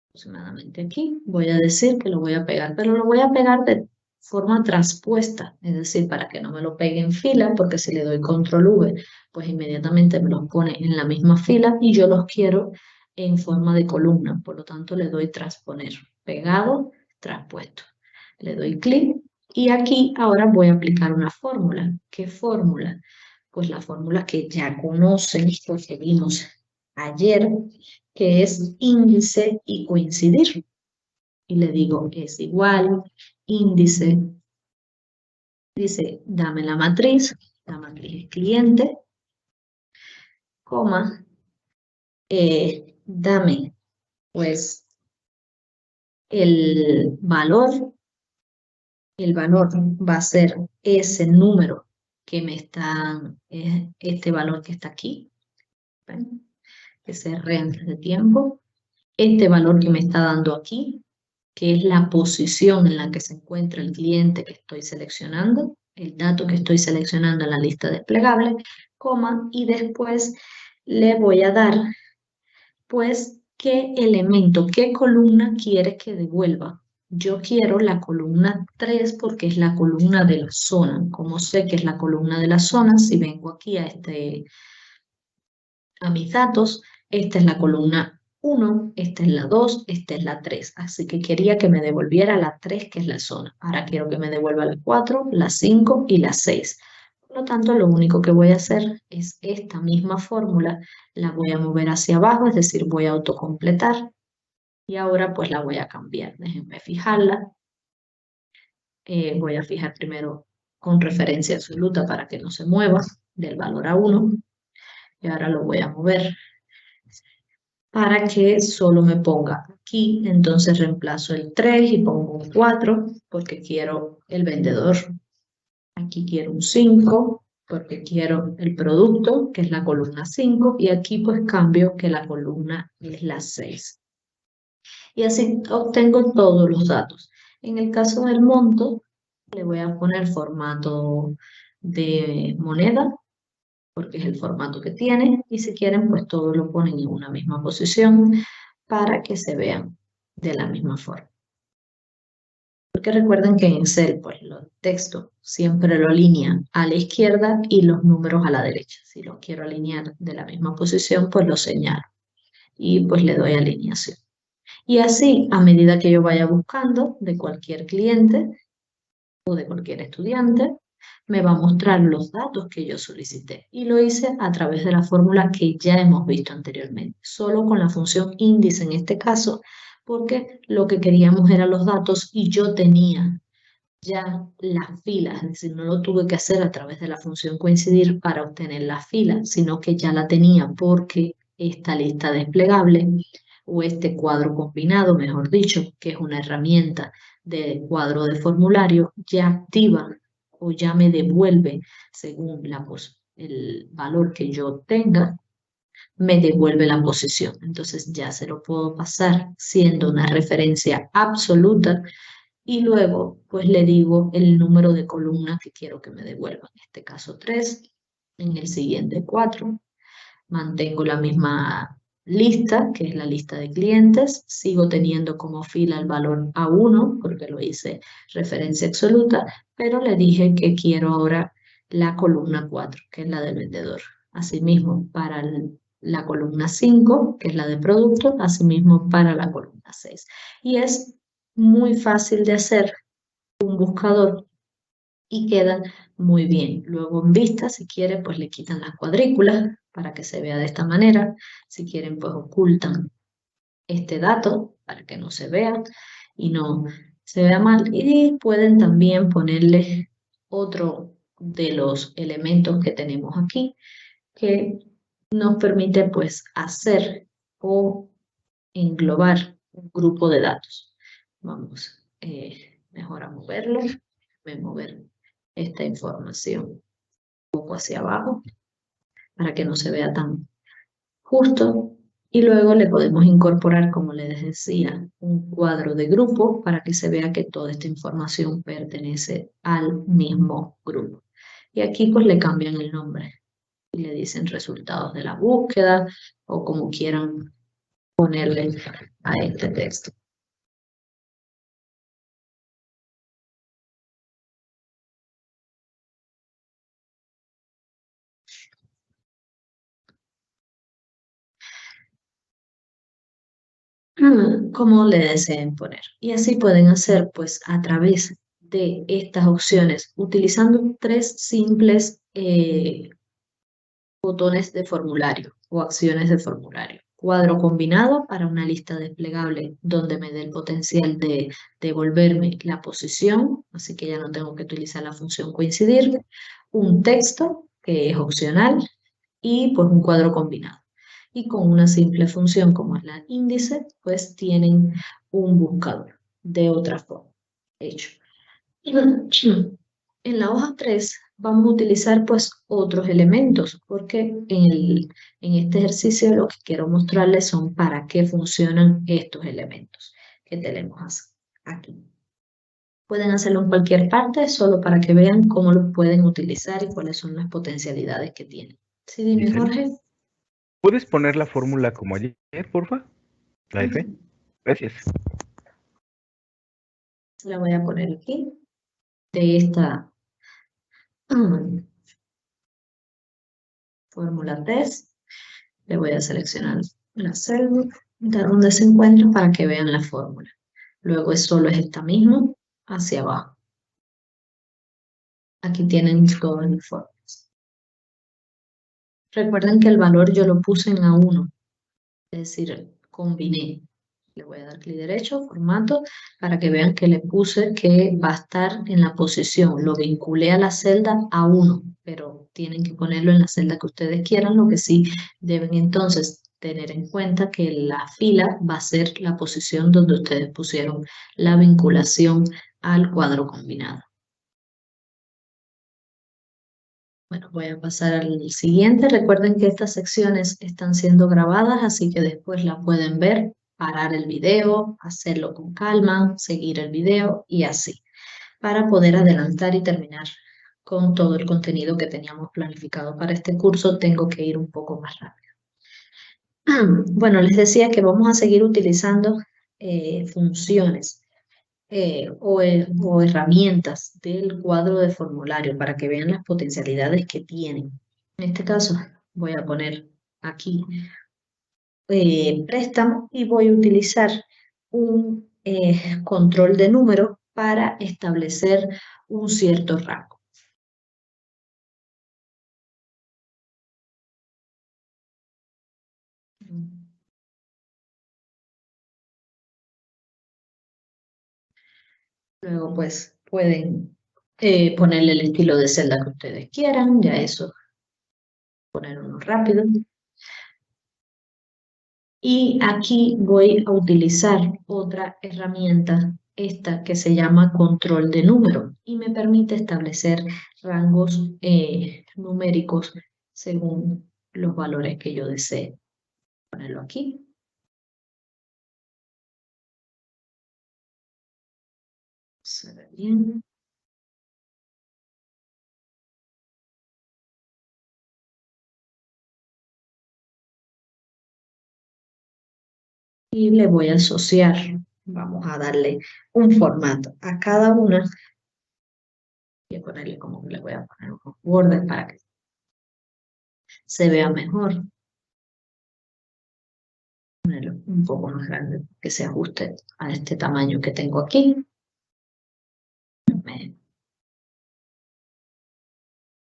Aproximadamente aquí voy a decir que lo voy a pegar, pero lo voy a pegar de forma transpuesta, es decir, para que no me lo pegue en fila, porque si le doy control V, pues inmediatamente me los pone en la misma fila y yo los quiero en forma de columna, por lo tanto le doy transponer, pegado, transpuesto. Le doy clic y aquí ahora voy a aplicar una fórmula. ¿Qué fórmula? Pues la fórmula que ya conocen, porque vimos ayer, que es índice y coincidir. Y le digo es igual, índice, dice dame la matriz es cliente, coma, dame pues el valor va a ser ese número que me está, este valor que está aquí, ¿ven? Que cerré antes de tiempo, este valor que me está dando aquí, que es la posición en la que se encuentra el cliente que estoy seleccionando, el dato que estoy seleccionando en la lista desplegable, coma, y después le voy a dar, pues, qué elemento, qué columna quiere que devuelva. Yo quiero la columna 3 porque es la columna de la zona. Como sé que es la columna de la zona, si vengo aquí a mis datos, esta es la columna 1, esta es la 2, esta es la 3. Así que quería que me devolviera la 3, que es la zona. Ahora quiero que me devuelva la 4, la 5 y la 6. Por lo tanto, lo único que voy a hacer es esta misma fórmula, la voy a mover hacia abajo, es decir, voy a autocompletar. Y ahora pues la voy a cambiar. Déjenme fijarla. Voy a fijar primero con referencia absoluta para que no se mueva del valor a 1. Y ahora lo voy a mover para que solo me ponga aquí. Entonces reemplazo el 3 y pongo un 4 porque quiero el vendedor. Aquí quiero un 5 porque quiero el producto, que es la columna 5. Y aquí pues cambio que la columna es la 6. Y así obtengo todos los datos. En el caso del monto, le voy a poner formato de moneda, porque es el formato que tiene, y si quieren, pues todo lo ponen en una misma posición para que se vean de la misma forma. Porque recuerden que en Excel, pues el texto siempre lo alinea a la izquierda y los números a la derecha. Si los quiero alinear de la misma posición, pues lo señalo y pues le doy alineación. Y así, a medida que yo vaya buscando de cualquier cliente o de cualquier estudiante, me va a mostrar los datos que yo solicité. Y lo hice a través de la fórmula que ya hemos visto anteriormente, solo con la función índice en este caso, porque lo que queríamos eran los datos y yo tenía ya las filas, es decir, no lo tuve que hacer a través de la función coincidir para obtener la fila, sino que ya la tenía porque esta lista desplegable o este cuadro combinado, mejor dicho, que es una herramienta de cuadro de formulario, ya activa o ya me devuelve según el valor que yo tenga, me devuelve la posición. Entonces ya se lo puedo pasar siendo una referencia absoluta y luego pues le digo el número de columnas que quiero que me devuelva. En este caso 3, en el siguiente 4. Mantengo la misma lista, que es la lista de clientes. Sigo teniendo como fila el valor A1, porque lo hice referencia absoluta, pero le dije que quiero ahora la columna 4, que es la del vendedor. Asimismo, para la columna 5, que es la de producto, asimismo para la columna 6. Y es muy fácil de hacer un buscador y quedan muy bien. Luego en vista, si quieren, pues le quitan las cuadrículas para que se vea de esta manera. Si quieren, pues ocultan este dato para que no se vea y no se vea mal. Y pueden también ponerle otro de los elementos que tenemos aquí que nos permite pues hacer o englobar un grupo de datos. Vamos mejor a moverlo. Voy a mover esta información un poco hacia abajo para que no se vea tan justo. Y luego le podemos incorporar, como les decía, un cuadro de grupo para que se vea que toda esta información pertenece al mismo grupo. Y aquí pues le cambian el nombre y le dicen resultados de la búsqueda o como quieran ponerle a este texto. Como le deseen poner. Y así pueden hacer pues a través de estas opciones utilizando 3 simples botones de formulario o acciones de formulario. Cuadro combinado para una lista desplegable donde me dé el potencial de devolverme la posición, así que ya no tengo que utilizar la función coincidir. Un texto que es opcional y pues un cuadro combinado. Y con una simple función como es la índice, pues tienen un buscador de otra forma hecho. En la hoja 3 vamos a utilizar pues otros elementos, porque en este ejercicio lo que quiero mostrarles son para qué funcionan estos elementos que tenemos aquí. Pueden hacerlo en cualquier parte, solo para que vean cómo lo pueden utilizar y cuáles son las potencialidades que tienen. Sí, dime, Giselle, Jorge. ¿puedes poner la fórmula como ayer, porfa? La F. Gracias. La voy a poner aquí, de esta fórmula 3. Le voy a seleccionar la celda de donde se encuentra para que vean la fórmula. Luego solo es esta misma hacia abajo. Aquí tienen todas las fórmulas. Recuerden que el valor yo lo puse en A1, es decir, combiné. Le voy a dar clic derecho, formato, para que vean que le puse que va a estar en la posición. Lo vinculé a la celda A1, pero tienen que ponerlo en la celda que ustedes quieran. Lo que sí deben entonces tener en cuenta que la fila va a ser la posición donde ustedes pusieron la vinculación al cuadro combinado. Bueno, voy a pasar al siguiente. Recuerden que estas secciones están siendo grabadas, así que después la pueden ver, parar el video, hacerlo con calma, seguir el video y así, para poder adelantar y terminar con todo el contenido que teníamos planificado para este curso. Tengo que ir un poco más rápido. Bueno, les decía que vamos a seguir utilizando funciones o herramientas del cuadro de formulario para que vean las potencialidades que tienen. En este caso voy a poner aquí préstamo y voy a utilizar un control de número para establecer un cierto rango. Luego pues pueden ponerle el estilo de celda que ustedes quieran, ya eso, poner uno rápido. Y aquí voy a utilizar otra herramienta, esta que se llama control de número y me permite establecer rangos numéricos según los valores que yo desee. Ponerlo aquí. Se ve bien. Y le voy a asociar, vamos a darle un formato a cada una. Voy a ponerle como que le voy a poner unos bordes para que se vea mejor. Ponerlo un poco más grande, que se ajuste a este tamaño que tengo aquí.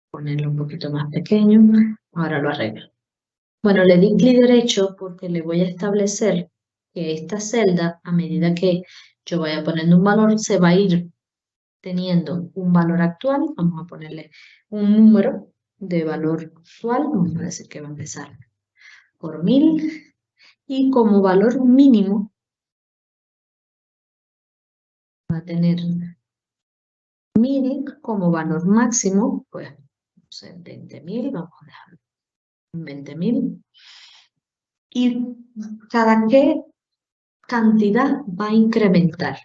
Ponerlo un poquito más pequeño. Ahora lo arreglo. Bueno, le di clic derecho porque le voy a establecer que esta celda, a medida que yo vaya poniendo un valor, se va a ir teniendo un valor actual. Vamos a ponerle un número de valor actual. Vamos a decir que va a empezar por 1000. Y como valor mínimo va a tener 1000, como valor máximo, pues, no sé, 20.000, vamos a dejarlo en 20.000. y cada qué cantidad va a incrementar.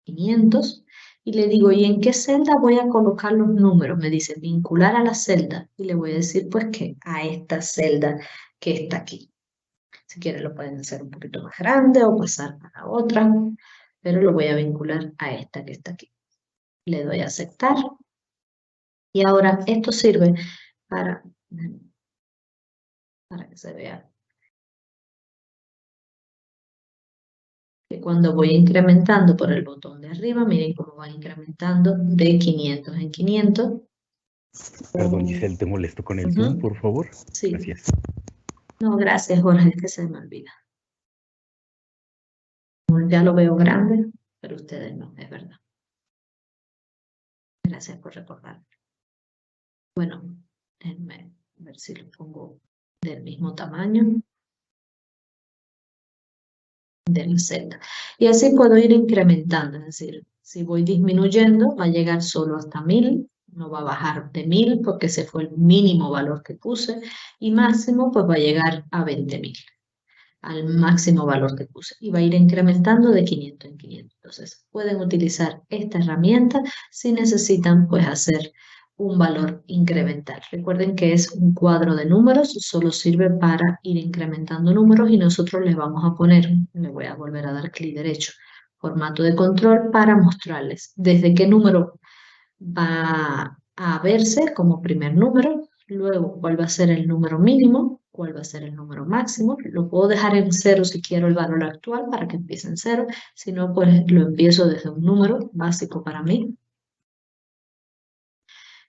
500, y le digo, ¿y en qué celda voy a colocar los números? Me dice, vincular a la celda, y le voy a decir, pues, que a esta celda que está aquí. Si quieren lo pueden hacer un poquito más grande o pasar a la otra, pero lo voy a vincular a esta que está aquí. Le doy a aceptar. Y ahora esto sirve para que se vea que cuando voy incrementando por el botón de arriba, miren cómo va incrementando de 500 en 500. Perdón, Giselle, te molesto con el Zoom, por favor. Sí. Gracias. No, gracias, Jorge, es que se me olvida. Ya lo veo grande, pero ustedes no, es verdad. Gracias por recordar. Bueno, déjenme ver si lo pongo del mismo tamaño de la celda. Y así puedo ir incrementando, es decir, si voy disminuyendo, va a llegar solo hasta 1000, no va a bajar de 1000 porque ese fue el mínimo valor que puse, y máximo pues va a llegar a 20.000, al máximo valor que puse, y va a ir incrementando de 500 en 500. Entonces pueden utilizar esta herramienta si necesitan pues hacer un valor incremental. Recuerden que es un cuadro de números, solo sirve para ir incrementando números y nosotros les vamos a poner, le voy a volver a dar clic derecho, formato de control para mostrarles desde qué número va a verse como primer número, luego cuál va a ser el número mínimo, cuál va a ser el número máximo. Lo puedo dejar en 0 si quiero el valor actual para que empiece en 0, si no pues lo empiezo desde un número básico para mí.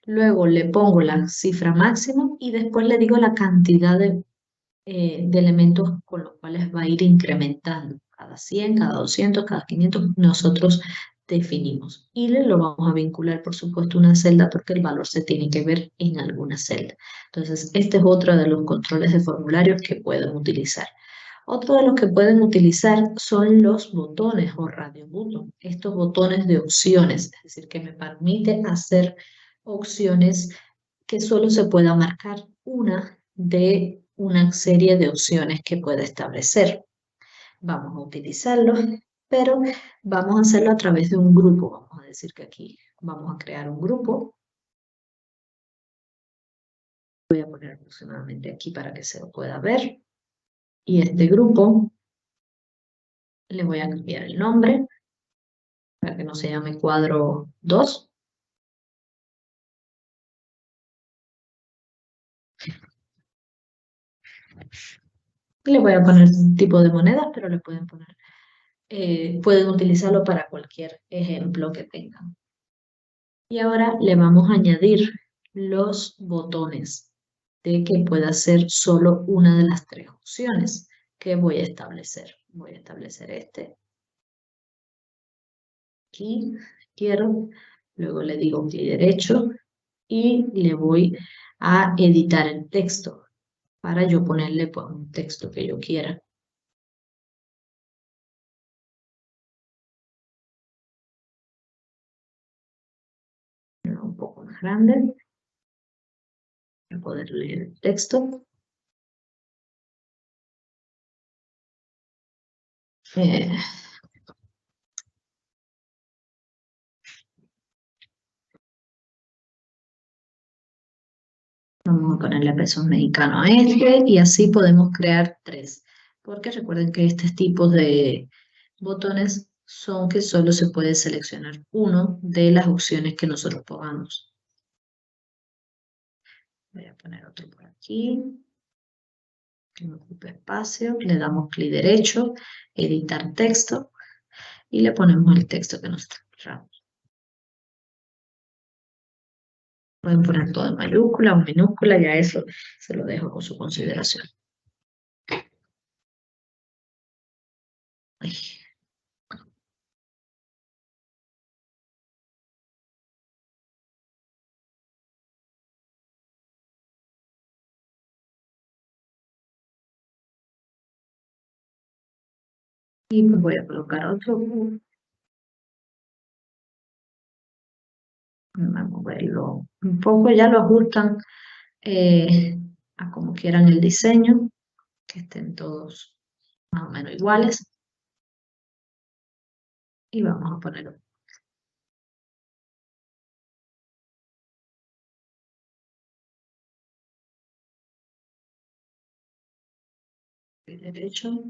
Luego le pongo la cifra máxima y después le digo la cantidad de elementos con los cuales va a ir incrementando. Cada 100, cada 200, cada 500, nosotros definimos. Y lo vamos a vincular, por supuesto, a una celda porque el valor se tiene que ver en alguna celda. Entonces, este es otro de los controles de formularios que pueden utilizar. Otro de los que pueden utilizar son los botones o radio button. Estos botones de opciones, es decir, que me permite hacer opciones que solo se pueda marcar una de una serie de opciones que puede establecer. Vamos a utilizarlos, pero vamos a hacerlo a través de un grupo. Vamos a decir que aquí vamos a crear un grupo. Voy a poner aproximadamente aquí para que se lo pueda ver. Y este grupo le voy a cambiar el nombre para que no se llame cuadro 2. Le voy a poner un tipo de monedas, pero le pueden poner, pueden utilizarlo para cualquier ejemplo que tengan. Y ahora le vamos a añadir los botones de que pueda ser solo una de las 3 opciones que voy a establecer. Voy a establecer este. Aquí quiero, luego le digo clic derecho y le voy a editar el texto para yo ponerle pues, un texto que yo quiera. Un poco más grande para poder leer el texto. Vamos a ponerle pesos mexicanos a este y así podemos crear 3. Porque recuerden que estos tipos de botones son que solo se puede seleccionar uno de las opciones que nosotros pongamos. Voy a poner otro por aquí. Que no ocupe espacio. Le damos clic derecho, editar texto y le ponemos el texto que nosotros queramos. Pueden poner todo en mayúscula o minúscula, ya eso se lo dejo con su consideración. Ay. Y pues voy a colocar otro. Vamos a moverlo un poco, ya lo ajustan a como quieran el diseño. que estén todos más o menos iguales. Y vamos a ponerlo. Derecho.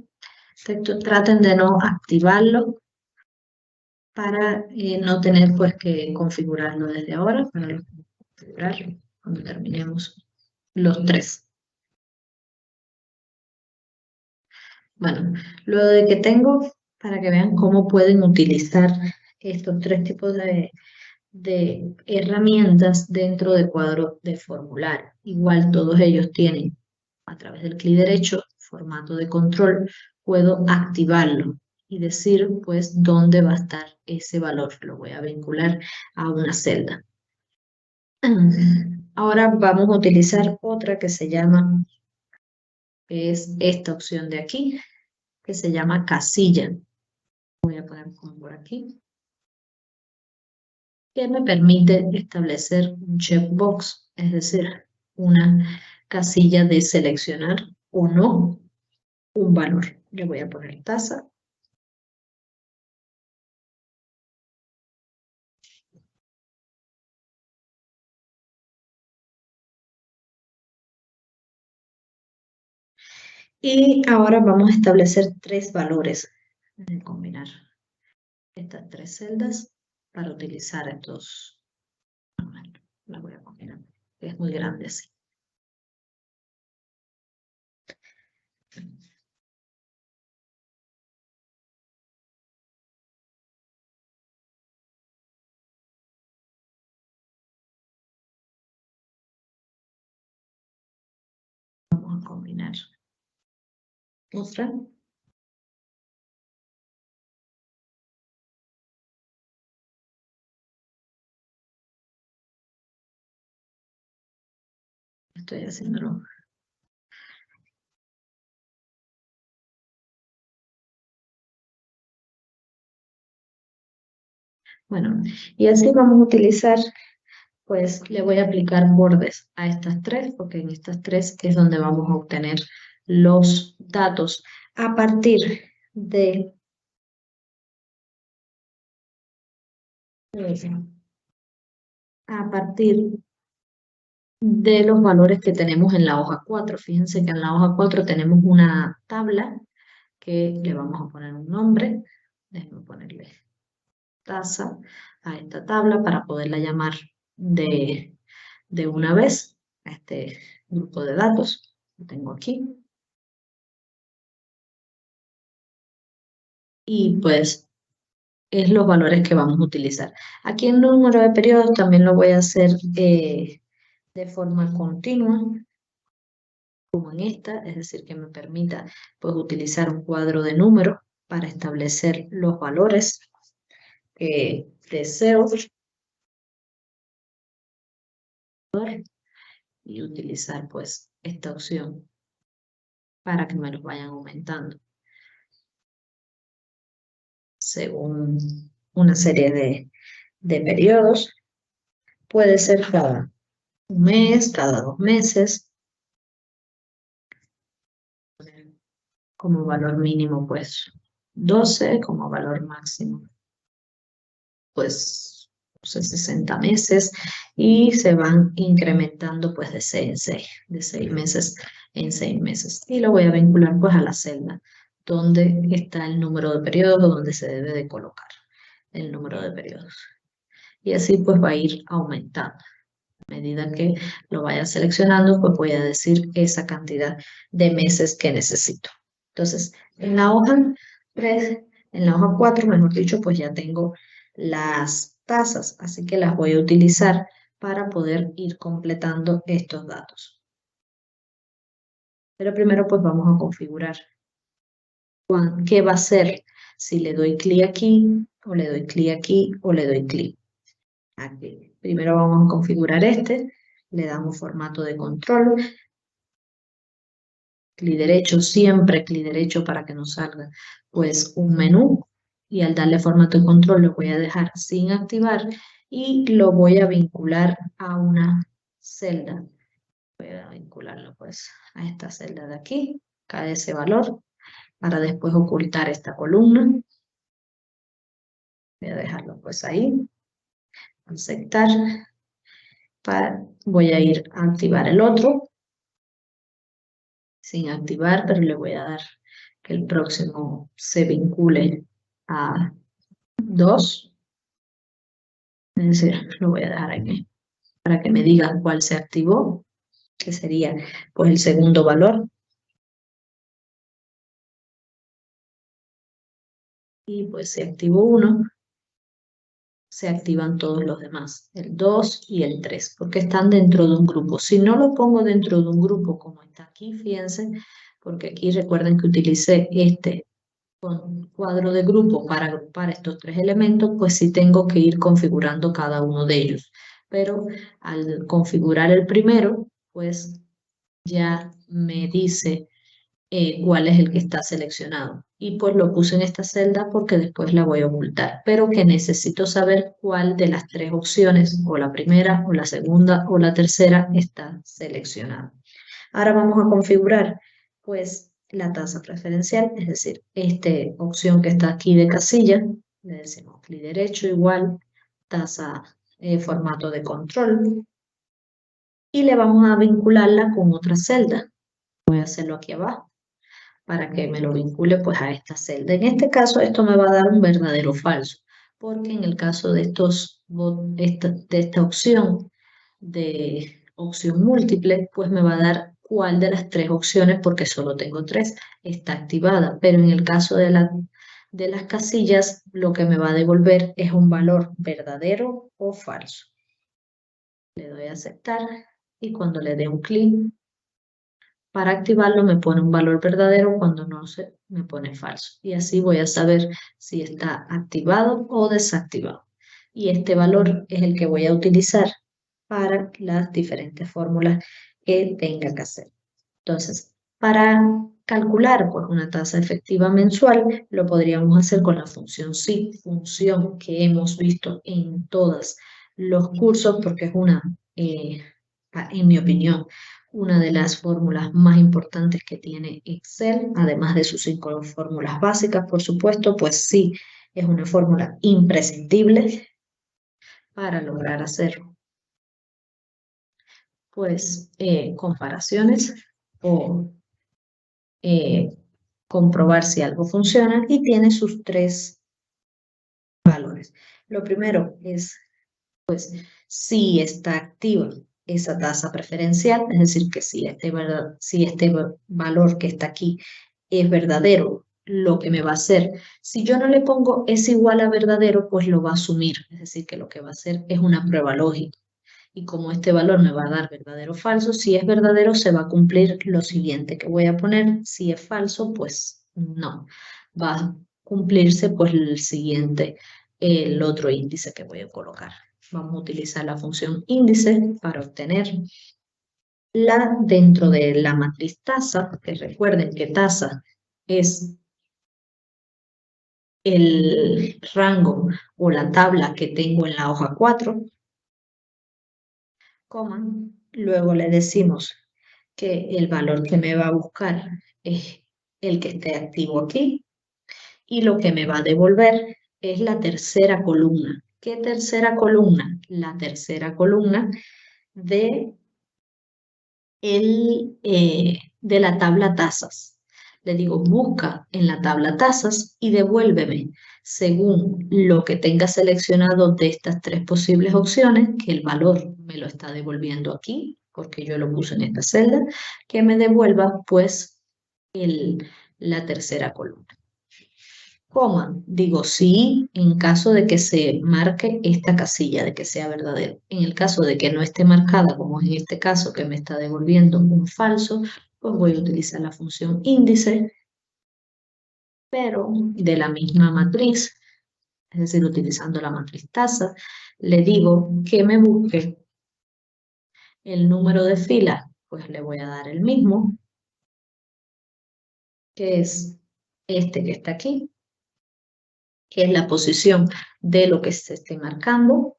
Traten de no activarlo para no tener pues que configurarlo desde ahora, para configurarlo cuando terminemos los tres. Bueno, luego de que tengo, para que vean cómo pueden utilizar estos tres tipos de herramientas dentro de cuadro de formulario. Igual todos ellos tienen, a través del clic derecho, formato de control, puedo activarlo y decir pues dónde va a estar ese valor. Lo voy a vincular a una celda. Ahora vamos a utilizar otra que se llama, que es esta opción de aquí, que se llama casilla. Voy a poner como por aquí. Que me permite establecer un checkbox, es decir, una casilla de seleccionar o no un valor. Le voy a poner tasa. Y ahora vamos a establecer tres valores. Voy a combinar estas tres celdas para utilizar estos. La voy a combinar, es muy grande así. Vamos a combinar otra. Estoy haciéndolo. Bueno, y así vamos a utilizar, pues le voy a aplicar bordes a estas tres, porque en estas tres es donde vamos a obtener los datos a partir de los valores que tenemos en la hoja 4. Fíjense que en la hoja 4 tenemos una tabla que le vamos a poner un nombre. Déjenme ponerle tasa a esta tabla para poderla llamar de una vez a este grupo de datos. Lo tengo aquí. Y pues es los valores que vamos a utilizar. Aquí en número de periodos también lo voy a hacer de forma continua, como en esta, es decir, que me permita pues utilizar un cuadro de números para establecer los valores que deseo y utilizar pues esta opción para que me los vayan aumentando según una serie de periodos. Puede ser cada un mes, cada 2 meses. Como valor mínimo, pues 12, como valor máximo, pues 60 meses, y se van incrementando pues de 6 en 6, de 6 meses en 6 meses. Y lo voy a vincular pues a la celda donde está el número de periodos, donde se debe de colocar el número de periodos. Y así pues va a ir aumentando. A medida que lo vaya seleccionando, pues voy a decir esa cantidad de meses que necesito. Entonces, en la hoja 3, en la hoja 4, mejor dicho, pues ya tengo las tasas, así que las voy a utilizar para poder ir completando estos datos. Pero primero pues vamos a configurar qué va a ser si le doy clic aquí, o le doy clic aquí, o le doy clic aquí. Primero vamos a configurar este, le damos formato de control, clic derecho, siempre clic derecho para que nos salga pues un menú, y al darle formato de control lo voy a dejar sin activar y lo voy a vincular a una celda. Voy a vincularlo pues a esta celda de aquí. acá ese valor para después ocultar esta columna. Voy a dejarlo pues ahí. Aceptar. Voy a ir a activar el otro. Sin activar, pero le voy a dar que el próximo se vincule a 2. Es decir, lo voy a dejar aquí para que me diga cuál se activó, que sería pues el segundo valor. Y pues se activó 1, se activan todos los demás, el 2 y el 3, porque están dentro de un grupo. Si no lo pongo dentro de un grupo como está aquí, fíjense, porque aquí recuerden que utilicé este cuadro de grupo para agrupar estos 3 elementos, pues sí tengo que ir configurando cada uno de ellos. Pero al configurar el primero, pues ya me dice cuál es el que está seleccionado. Y pues lo puse en esta celda porque después la voy a ocultar, pero que necesito saber cuál de las 3 opciones, o la primera, o la segunda, o la tercera, está seleccionada. Ahora vamos a configurar pues la tasa preferencial, es decir, esta opción que está aquí de casilla, le decimos clic derecho igual, tasa formato de control, y le vamos a vincularla con otra celda. Voy a hacerlo aquí abajo para que me lo vincule pues a esta celda. En este caso esto me va a dar un verdadero o falso, porque en el caso de esta opción de opción múltiple, pues me va a dar cuál de las 3 opciones, porque solo tengo 3, está activada. Pero en el caso de las casillas, lo que me va a devolver es un valor verdadero o falso. Le doy a aceptar y cuando le dé un clic para activarlo me pone un valor verdadero, cuando no me pone falso. Y así voy a saber si está activado o desactivado. Y este valor es el que voy a utilizar para las diferentes fórmulas que tenga que hacer. Entonces, para calcular pues, una tasa efectiva mensual, lo podríamos hacer con la función SI, función que hemos visto en todos los cursos, porque es una, en mi opinión, una de las fórmulas más importantes que tiene Excel, además de sus 5 fórmulas básicas, por supuesto, pues sí, es una fórmula imprescindible para lograr hacer pues comparaciones o comprobar si algo funciona, y tiene sus 3 valores. Lo primero es pues si está activa esa tasa preferencial, es decir, que si este valor que está aquí es verdadero, lo que me va a hacer, si yo no le pongo es igual a verdadero, pues lo va a asumir, es decir, que lo que va a hacer es una prueba lógica. Y como este valor me va a dar verdadero o falso, si es verdadero se va a cumplir lo siguiente que voy a poner, si es falso, pues no, va a cumplirse pues el siguiente, el otro índice que voy a colocar. Vamos a utilizar la función índice para obtener dentro de la matriz tasa, que recuerden que tasa es el rango o la tabla que tengo en la hoja 4, coma, luego le decimos que el valor que me va a buscar es el que esté activo aquí, y lo que me va a devolver es la tercera columna. ¿Qué tercera columna? La tercera columna de la tabla tasas. Le digo, busca en la tabla tasas y devuélveme según lo que tenga seleccionado de estas 3 posibles opciones, que el valor me lo está devolviendo aquí, porque yo lo puse en esta celda, que me devuelva pues la tercera columna. Coma, digo sí en caso de que se marque esta casilla, de que sea verdadero. En el caso de que no esté marcada, como en este caso que me está devolviendo un falso, pues voy a utilizar la función índice, pero de la misma matriz, es decir, utilizando la matriz tasa, le digo que me busque el número de fila, pues le voy a dar el mismo, que es este que está aquí, que es la posición de lo que se esté marcando.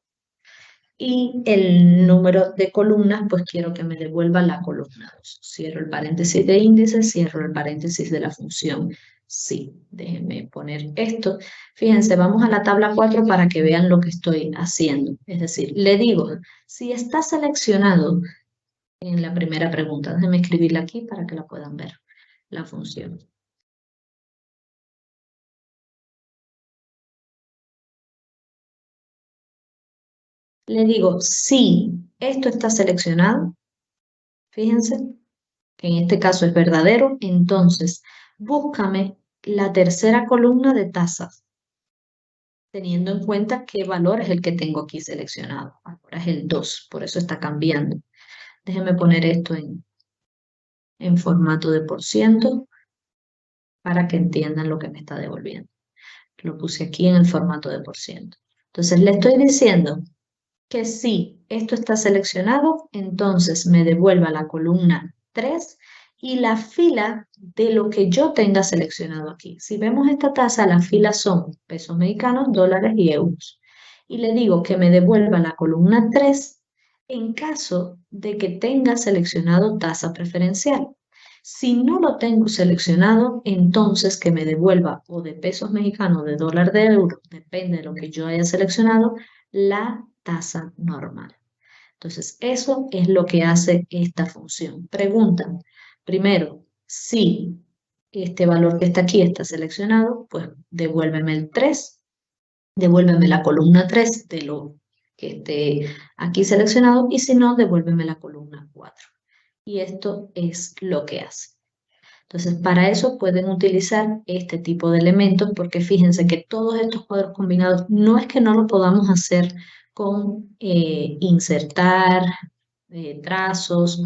Y el número de columnas, pues quiero que me devuelva la columna 2. Cierro el paréntesis de índice, cierro el paréntesis de la función. Sí, déjenme poner esto. Fíjense, vamos a la tabla 4 para que vean lo que estoy haciendo. Es decir, le digo, si está seleccionado en la primera pregunta, déjenme escribirla aquí para que la puedan ver, la función. Le digo, si esto está seleccionado, fíjense, que en este caso es verdadero, entonces búscame la tercera columna de tasas, teniendo en cuenta qué valor es el que tengo aquí seleccionado. Ahora es el 2, por eso está cambiando. Déjenme poner esto en formato de % para que entiendan lo que me está devolviendo. Lo puse aquí en el formato de %. Entonces le estoy diciendo que si esto está seleccionado, entonces me devuelva la columna 3 y la fila de lo que yo tenga seleccionado aquí. Si vemos esta tasa, las filas son pesos mexicanos, dólares y euros. Y le digo que me devuelva la columna 3 en caso de que tenga seleccionado tasa preferencial. Si no lo tengo seleccionado, entonces que me devuelva o de pesos mexicanos, de dólar, de euro, depende de lo que yo haya seleccionado, la tasa normal. Entonces, eso es lo que hace esta función. Preguntan, primero, si este valor que está aquí está seleccionado, pues devuélveme el 3, devuélveme la columna 3 de lo que esté aquí seleccionado, y si no, devuélveme la columna 4. Y esto es lo que hace. Entonces, para eso pueden utilizar este tipo de elementos, porque fíjense que todos estos cuadros combinados no es que no lo podamos hacer con insertar trazos,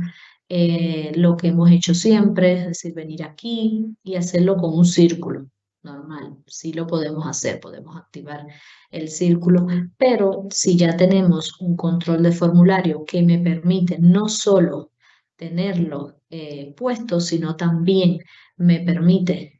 lo que hemos hecho siempre, es decir, venir aquí y hacerlo con un círculo normal. Sí lo podemos hacer, podemos activar el círculo, pero si ya tenemos un control de formulario que me permite no solo tenerlo puesto, sino también me permite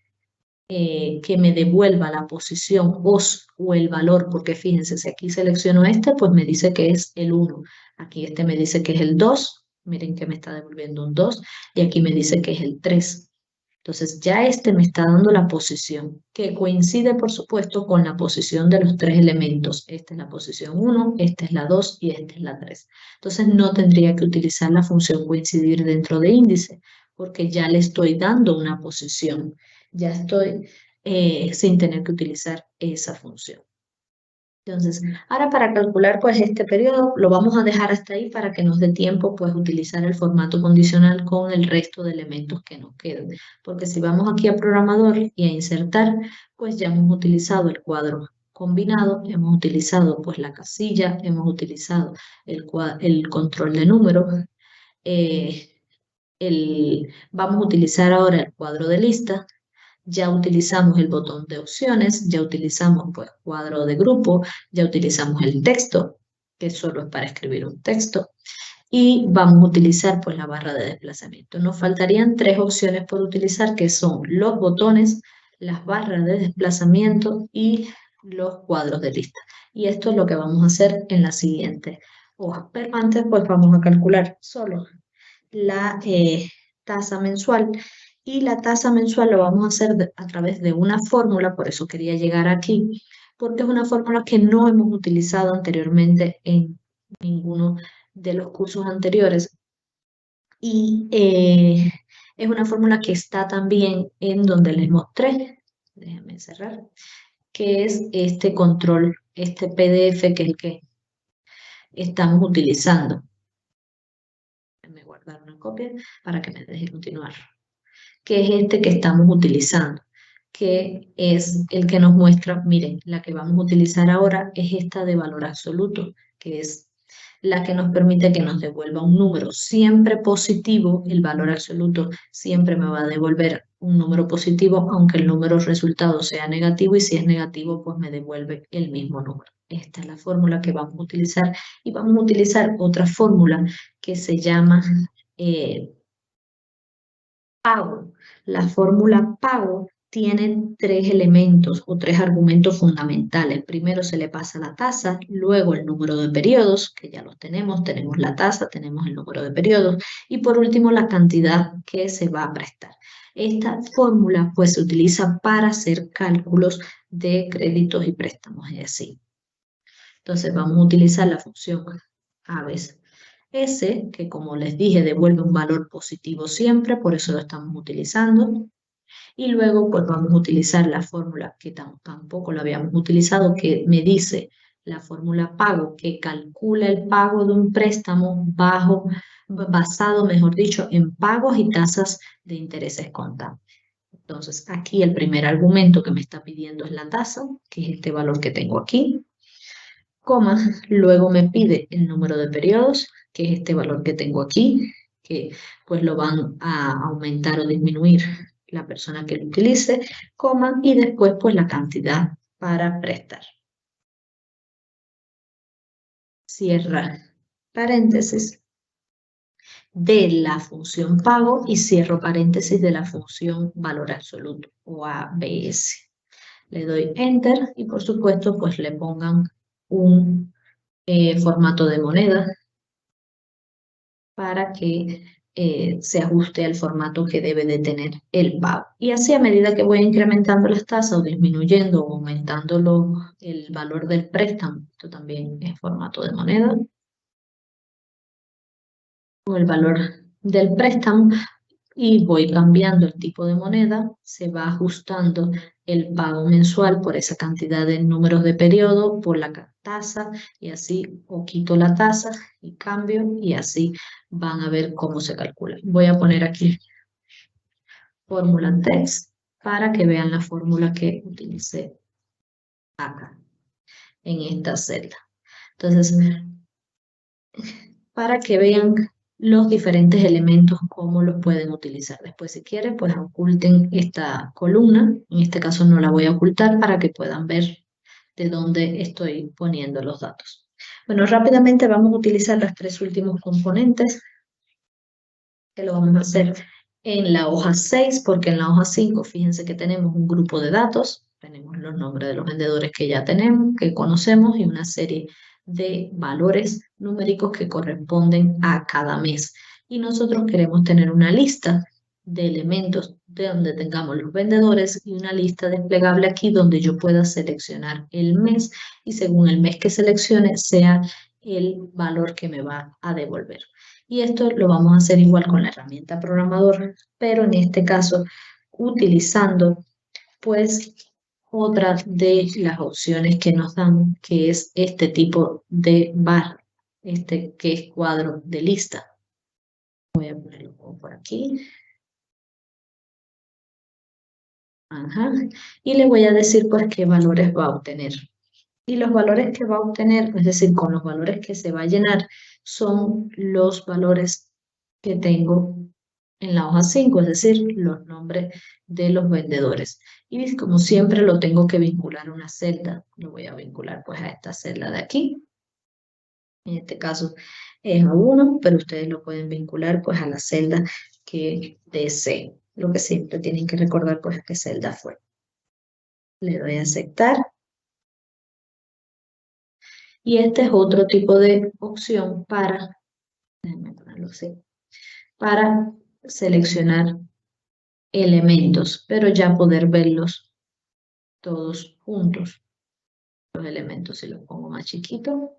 que me devuelva la posición o el valor, porque fíjense, si aquí selecciono este, pues me dice que es el 1. Aquí este me dice que es el 2, miren que me está devolviendo un 2, y aquí me dice que es el 3. Entonces ya este me está dando la posición, que coincide por supuesto con la posición de los 3 elementos. Esta es la posición 1, esta es la 2 y esta es la 3. Entonces no tendría que utilizar la función coincidir dentro de índice, porque ya le estoy dando una posición. Ya estoy sin tener que utilizar esa función. Entonces, ahora para calcular pues este periodo lo vamos a dejar hasta ahí para que nos dé tiempo pues utilizar el formato condicional con el resto de elementos que nos quedan. Porque si vamos aquí a programador y a insertar, pues ya hemos utilizado el cuadro combinado, hemos utilizado pues la casilla, hemos utilizado el control de números, vamos a utilizar ahora el cuadro de lista. Ya utilizamos el botón de opciones, ya utilizamos pues cuadro de grupo, ya utilizamos el texto, que solo es para escribir un texto, y vamos a utilizar pues la barra de desplazamiento. Nos faltarían 3 opciones por utilizar, que son los botones, las barras de desplazamiento y los cuadros de lista. Y esto es lo que vamos a hacer en la siguiente hoja. Pero antes pues vamos a calcular solo la tasa mensual. Y la tasa mensual lo vamos a hacer a través de una fórmula, por eso quería llegar aquí, porque es una fórmula que no hemos utilizado anteriormente en ninguno de los cursos anteriores. Y es una fórmula que está también en donde les mostré, déjenme cerrar, que es este control, este PDF, que es el que estamos utilizando. Déjenme guardar una copia para que me deje continuar. Que es este que estamos utilizando, que es el que nos muestra, miren, la que vamos a utilizar ahora es esta de valor absoluto, que es la que nos permite que nos devuelva un número siempre positivo. El valor absoluto siempre me va a devolver un número positivo, aunque el número resultado sea negativo, y si es negativo, pues me devuelve el mismo número. Esta es la fórmula que vamos a utilizar, y vamos a utilizar otra fórmula que se llama pago. La fórmula pago tiene 3 elementos o 3 argumentos fundamentales. Primero se le pasa la tasa, luego el número de periodos, que ya los tenemos la tasa, tenemos el número de periodos, y por último la cantidad que se va a prestar. Esta fórmula pues se utiliza para hacer cálculos de créditos y préstamos, y así. Entonces vamos a utilizar la función a veces S, que como les dije devuelve un valor positivo siempre, por eso lo estamos utilizando. Y luego pues vamos a utilizar la fórmula que tampoco lo habíamos utilizado, que me dice la fórmula pago, que calcula el pago de un préstamo basado, mejor dicho, en pagos y tasas de intereses contables. Entonces aquí el primer argumento que me está pidiendo es la tasa, que es este valor que tengo aquí, coma, luego me pide el número de periodos, que es este valor que tengo aquí, que pues lo van a aumentar o disminuir la persona que lo utilice, coma, y después pues la cantidad para prestar. Cierra paréntesis de la función pago y cierro paréntesis de la función valor absoluto o ABS. Le doy enter y por supuesto pues le pongan un formato de moneda para que se ajuste al formato que debe de tener el pago. Y así a medida que voy incrementando las tasas o disminuyendo o aumentando el valor del préstamo, esto también es formato de moneda, o el valor del préstamo, y voy cambiando el tipo de moneda, se va ajustando el pago mensual por esa cantidad de números de periodo, por la tasa, y así, o quito la tasa y cambio, y así van a ver cómo se calcula. Voy a poner aquí fórmula text para que vean la fórmula que utilicé acá, en esta celda. Entonces, para que vean los diferentes elementos, cómo los pueden utilizar. Después, si quieren, pues oculten esta columna. En este caso no la voy a ocultar para que puedan ver de dónde estoy poniendo los datos. Bueno, rápidamente vamos a utilizar los 3 últimos componentes, que lo vamos a hacer en la hoja 6, porque en la hoja 5, fíjense que tenemos un grupo de datos, tenemos los nombres de los vendedores que ya tenemos, que conocemos, y una serie de valores numéricos que corresponden a cada mes. Y nosotros queremos tener una lista de elementos de donde tengamos los vendedores y una lista desplegable aquí donde yo pueda seleccionar el mes y según el mes que seleccione sea el valor que me va a devolver. Y esto lo vamos a hacer igual con la herramienta programador, pero en este caso utilizando pues otra de las opciones que nos dan, que es este tipo de barra, que es cuadro de lista. Voy a ponerlo por aquí. Ajá. Y le voy a decir pues qué valores va a obtener. Y los valores que va a obtener, es decir, con los valores que se va a llenar, son los valores que tengo en la hoja 5, es decir, los nombres de los vendedores. Y como siempre lo tengo que vincular a una celda, lo voy a vincular pues a esta celda de aquí. En este caso es a 1, pero ustedes lo pueden vincular pues a la celda que deseen. Lo que siempre tienen que recordar pues es qué celda fue. Le doy a aceptar. Y este es otro tipo de opción para, déjenme ponerlo así, para seleccionar elementos, pero ya poder verlos todos juntos. Los elementos, si los pongo más chiquito,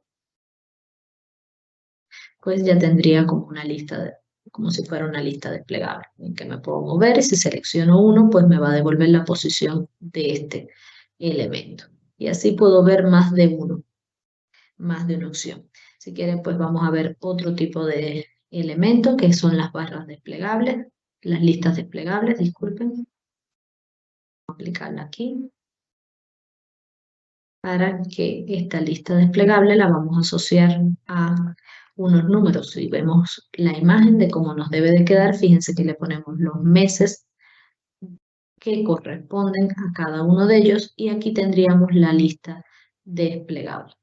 pues ya tendría como una lista, como si fuera una lista desplegable, en que me puedo mover, y si selecciono uno, pues me va a devolver la posición de este elemento. Y así puedo ver más de uno, más de una opción. Si quieren, pues vamos a ver otro tipo de elementos, que son las barras desplegables, las listas desplegables, disculpen. Vamos a aplicarla aquí, para que esta lista desplegable la vamos a asociar a unos números. Si vemos la imagen de cómo nos debe de quedar, fíjense que le ponemos los meses que corresponden a cada uno de ellos, y aquí tendríamos la lista desplegable.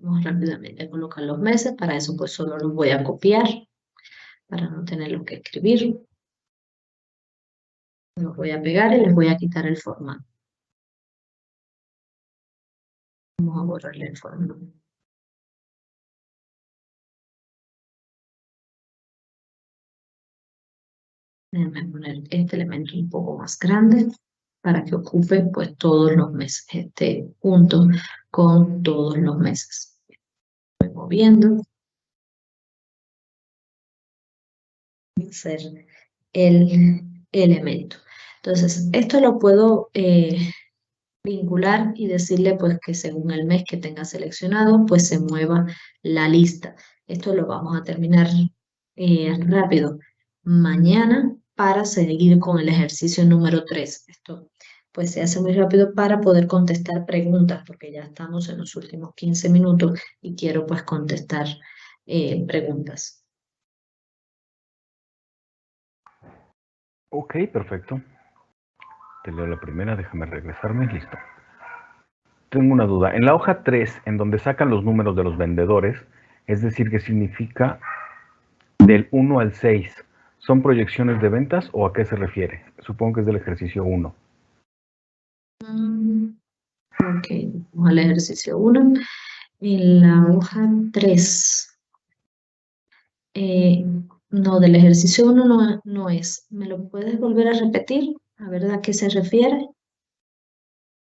Vamos rápidamente a colocar los meses, para eso pues solo los voy a copiar, para no tenerlo que escribir. Los voy a pegar y les voy a quitar el formato. Vamos a borrarle el formato. Déjenme poner este elemento un poco más grande para que ocupe pues todos los meses, este punto con todos los meses. Voy moviendo. Ser el elemento. Entonces, esto lo puedo vincular y decirle pues que según el mes que tenga seleccionado, pues se mueva la lista. Esto lo vamos a terminar rápido mañana para seguir con el ejercicio número 3. Esto pues se hace muy rápido para poder contestar preguntas, porque ya estamos en los últimos 15 minutos y quiero pues contestar preguntas. Ok, perfecto. Te leo la primera, déjame regresarme, listo. Tengo una duda. En la hoja 3, en donde sacan los números de los vendedores, es decir, ¿qué significa del 1 al 6? ¿Son proyecciones de ventas o a qué se refiere? Supongo que es del ejercicio 1. Ok, vamos al ejercicio 1. En la hoja 3. No, del ejercicio 1 no es. ¿Me lo puedes volver a repetir? A ver a qué se refiere.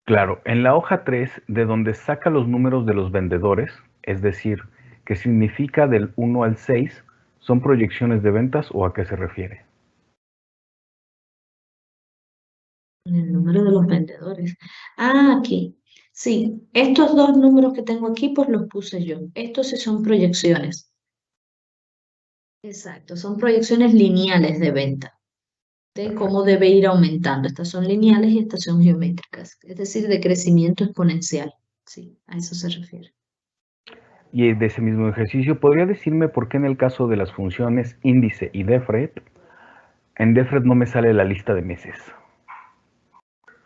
Claro, en la hoja 3, de donde saca los números de los vendedores, es decir, ¿qué significa del 1 al 6? ¿Son proyecciones de ventas o a qué se refiere? El número de los vendedores. Ah, aquí. Sí, estos dos números que tengo aquí, pues los puse yo. Estos sí son proyecciones. Exacto, son proyecciones lineales de venta, de cómo debe ir aumentando. Estas son lineales y estas son geométricas, es decir, de crecimiento exponencial. Sí, a eso se refiere. Y de ese mismo ejercicio, ¿podría decirme por qué en el caso de las funciones índice y defred, en defred no me sale la lista de meses?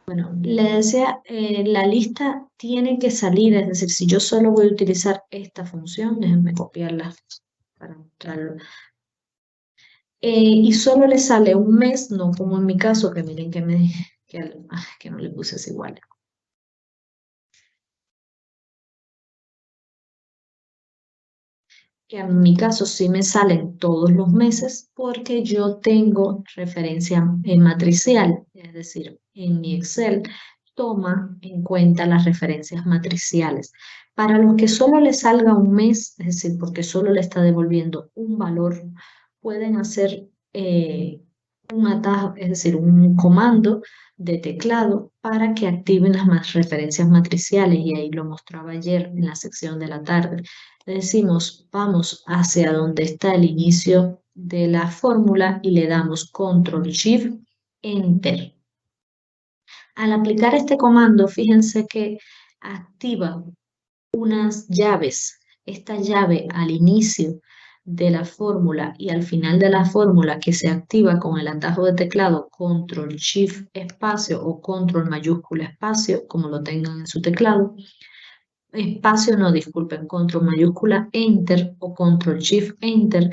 Bueno, le decía, la lista tiene que salir, es decir, si yo solo voy a utilizar esta función, déjenme copiarla para mostrarlo, y solo le sale un mes, no como en mi caso, que miren que no le puse es igual. Que en mi caso sí me salen todos los meses porque yo tengo referencia matricial, es decir, en mi Excel toma en cuenta las referencias matriciales. Para los que solo le salga un mes, es decir, porque solo le está devolviendo un valor, pueden hacer un atajo, es decir, un comando de teclado para que activen las referencias matriciales, y ahí lo mostraba ayer en la sección de la tarde. Le decimos, vamos hacia donde está el inicio de la fórmula y le damos Control Shift Enter. Al aplicar este comando, fíjense que activa unas llaves. Esta llave al inicio de la fórmula y al final de la fórmula, que se activa con el atajo de teclado Control Shift espacio o Control mayúscula espacio, como lo tengan en su teclado. Espacio, no, disculpen, Control mayúscula Enter o Control Shift Enter,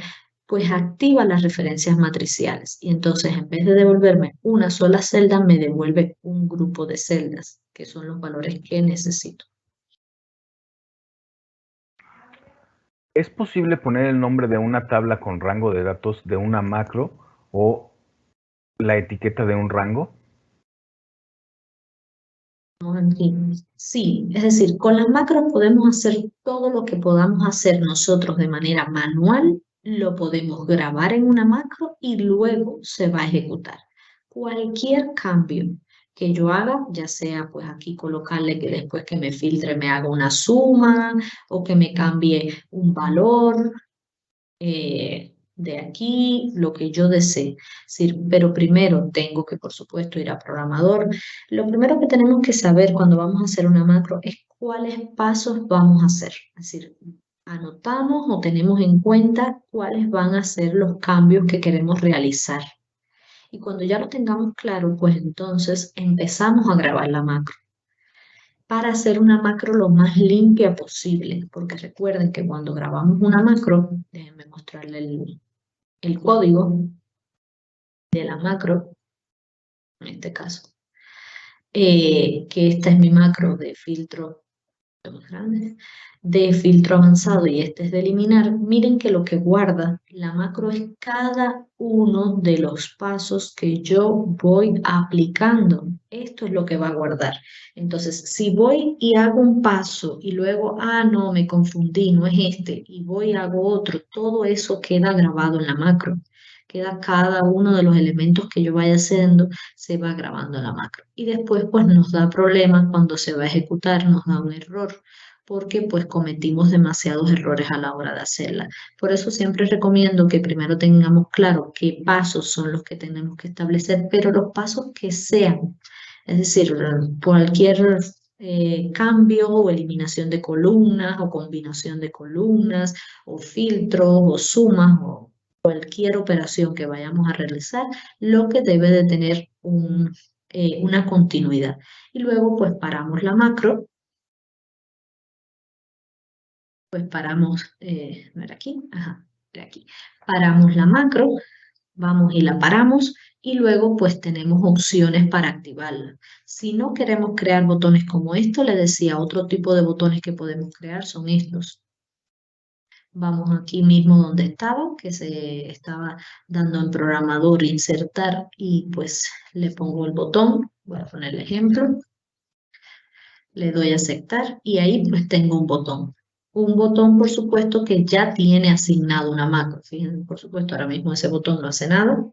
pues activa las referencias matriciales. Y entonces, en vez de devolverme una sola celda, me devuelve un grupo de celdas, que son los valores que necesito. ¿Es posible poner el nombre de una tabla con rango de datos de una macro o la etiqueta de un rango? Sí, es decir, con las macros podemos hacer todo lo que podamos hacer nosotros de manera manual, lo podemos grabar en una macro y luego se va a ejecutar. Cualquier cambio que yo haga, ya sea pues aquí colocarle que después que me filtre me haga una suma o que me cambie un valor, de aquí, lo que yo desee. Pero primero tengo que, por supuesto, ir a programador. Lo primero que tenemos que saber cuando vamos a hacer una macro es cuáles pasos vamos a hacer. Es decir, anotamos o tenemos en cuenta cuáles van a ser los cambios que queremos realizar. Y cuando ya lo tengamos claro, pues entonces empezamos a grabar la macro, para hacer una macro lo más limpia posible, porque recuerden que cuando grabamos una macro, déjenme mostrarle el código de la macro, en este caso, que esta es mi macro de filtro más grande, de filtro avanzado y este es de eliminar, miren que lo que guarda la macro es cada uno de los pasos que yo voy aplicando. Esto es lo que va a guardar. Entonces, si voy y hago un paso y luego, no, me confundí, no es este, y voy y hago otro, todo eso queda grabado en la macro. Queda cada uno de los elementos que yo vaya haciendo, se va grabando en la macro. Y después pues nos da problemas cuando se va a ejecutar, nos da un error, porque pues cometimos demasiados errores a la hora de hacerla. Por eso siempre recomiendo que primero tengamos claro qué pasos son los que tenemos que establecer, pero los pasos que sean. Es decir, cualquier cambio o eliminación de columnas o combinación de columnas o filtros o sumas o cualquier operación que vayamos a realizar, lo que debe de tener una continuidad. Y luego pues paramos la macro, pues paramos, no era aquí, era aquí, paramos la macro, vamos y la paramos y luego pues tenemos opciones para activarla. Si no queremos crear botones como esto, le decía, otro tipo de botones que podemos crear son estos. Vamos aquí mismo donde estaba, que se estaba dando en programador insertar y pues le pongo el botón, voy a poner el ejemplo, le doy a aceptar y ahí pues tengo un botón. Un botón por supuesto que ya tiene asignado una macro. Fíjense, por supuesto ahora mismo ese botón no hace nada.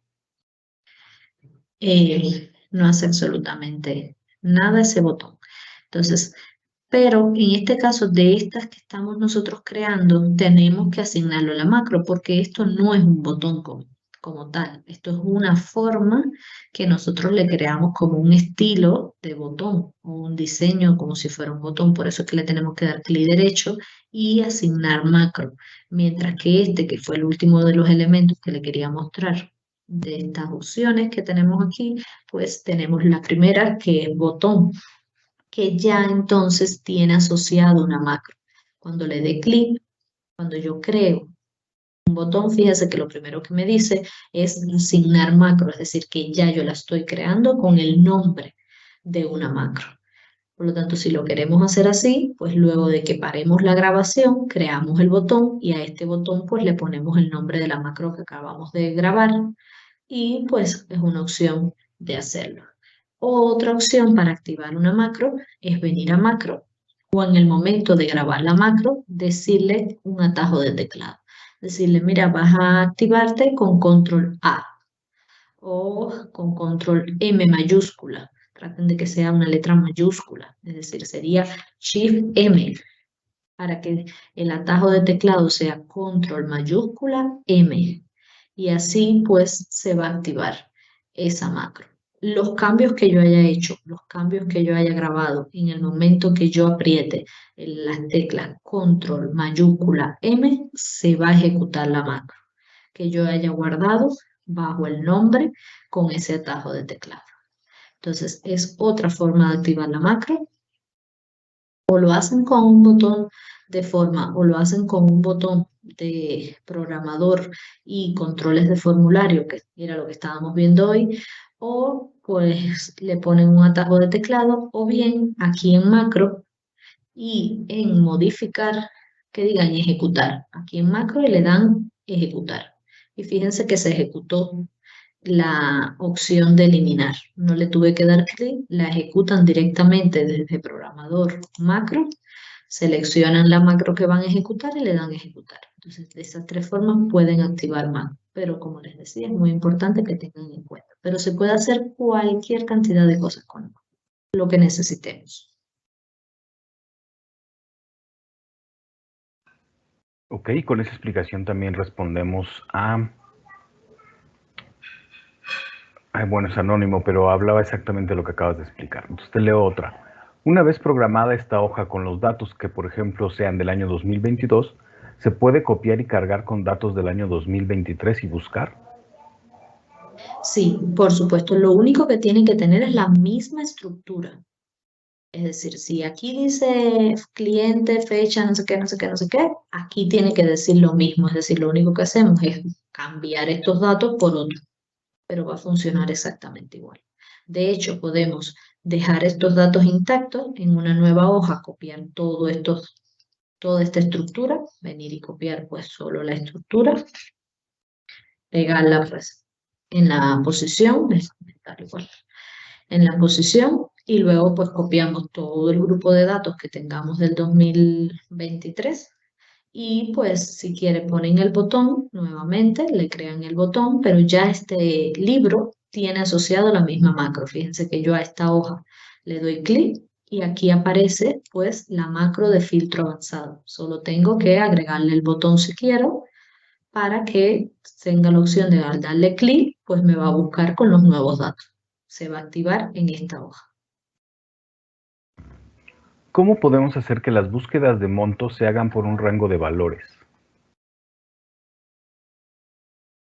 No hace absolutamente nada ese botón. Entonces, pero en este caso de estas que estamos nosotros creando, tenemos que asignarlo a la macro porque esto no es un botón como tal. Esto es una forma que nosotros le creamos como un estilo de botón o un diseño como si fuera un botón. Por eso es que le tenemos que dar clic derecho y asignar macro. Mientras que este, que fue el último de los elementos que le quería mostrar de estas opciones que tenemos aquí, pues tenemos la primera que es botón, que ya entonces tiene asociado una macro. Cuando le dé clic, cuando yo creo un botón, fíjese que lo primero que me dice es asignar macro, es decir, que ya yo la estoy creando con el nombre de una macro. Por lo tanto, si lo queremos hacer así, pues luego de que paremos la grabación, creamos el botón y a este botón pues le ponemos el nombre de la macro que acabamos de grabar y pues es una opción de hacerlo. Otra opción para activar una macro es venir a macro o en el momento de grabar la macro, decirle un atajo de teclado. Decirle, mira, vas a activarte con control A o con control M mayúscula. Traten de que sea una letra mayúscula, es decir, sería Shift M para que el atajo de teclado sea control mayúscula M. Y así pues se va a activar esa macro. Los cambios que yo haya hecho, los cambios que yo haya grabado en el momento que yo apriete las teclas control mayúscula M, se va a ejecutar la macro que yo haya guardado bajo el nombre con ese atajo de teclado. Entonces es otra forma de activar la macro. O lo hacen con un botón de forma o lo hacen con un botón de programador y controles de formulario, que era lo que estábamos viendo hoy, o pues le ponen un atajo de teclado, o bien aquí en macro y en modificar, que digan ejecutar, aquí en macro y le dan ejecutar. Y fíjense que se ejecutó la opción de eliminar. No le tuve que dar clic, la ejecutan directamente desde programador macro, seleccionan la macro que van a ejecutar y le dan ejecutar. Entonces, de esas tres formas pueden activar macro, pero como les decía, es muy importante que tengan en cuenta. Pero se puede hacer cualquier cantidad de cosas con lo que necesitemos. Ok, con esa explicación también respondemos a... bueno, es anónimo, pero hablaba exactamente de lo que acabas de explicar. Entonces te leo otra. Una vez programada esta hoja con los datos que, por ejemplo, sean del año 2022, ¿se puede copiar y cargar con datos del año 2023 y buscar? Sí, por supuesto. Lo único que tienen que tener es la misma estructura. Es decir, si aquí dice cliente, fecha, no sé qué, no sé qué, no sé qué, aquí tiene que decir lo mismo. Es decir, lo único que hacemos es cambiar estos datos por otros, pero va a funcionar exactamente igual. De hecho, podemos dejar estos datos intactos en una nueva hoja, copiar toda esta estructura, venir y copiar pues solo la estructura, pegarla pues en la posición, en la posición, y luego pues copiamos todo el grupo de datos que tengamos del 2023 y pues si quiere ponen el botón nuevamente, le crean el botón, pero ya este libro tiene asociado la misma macro. Fíjense que yo a esta hoja le doy clic y aquí aparece pues la macro de filtro avanzado. Solo tengo que agregarle el botón si quiero para que tenga la opción de al darle clic pues me va a buscar con los nuevos datos. Se va a activar en esta hoja. ¿Cómo podemos hacer que las búsquedas de montos se hagan por un rango de valores?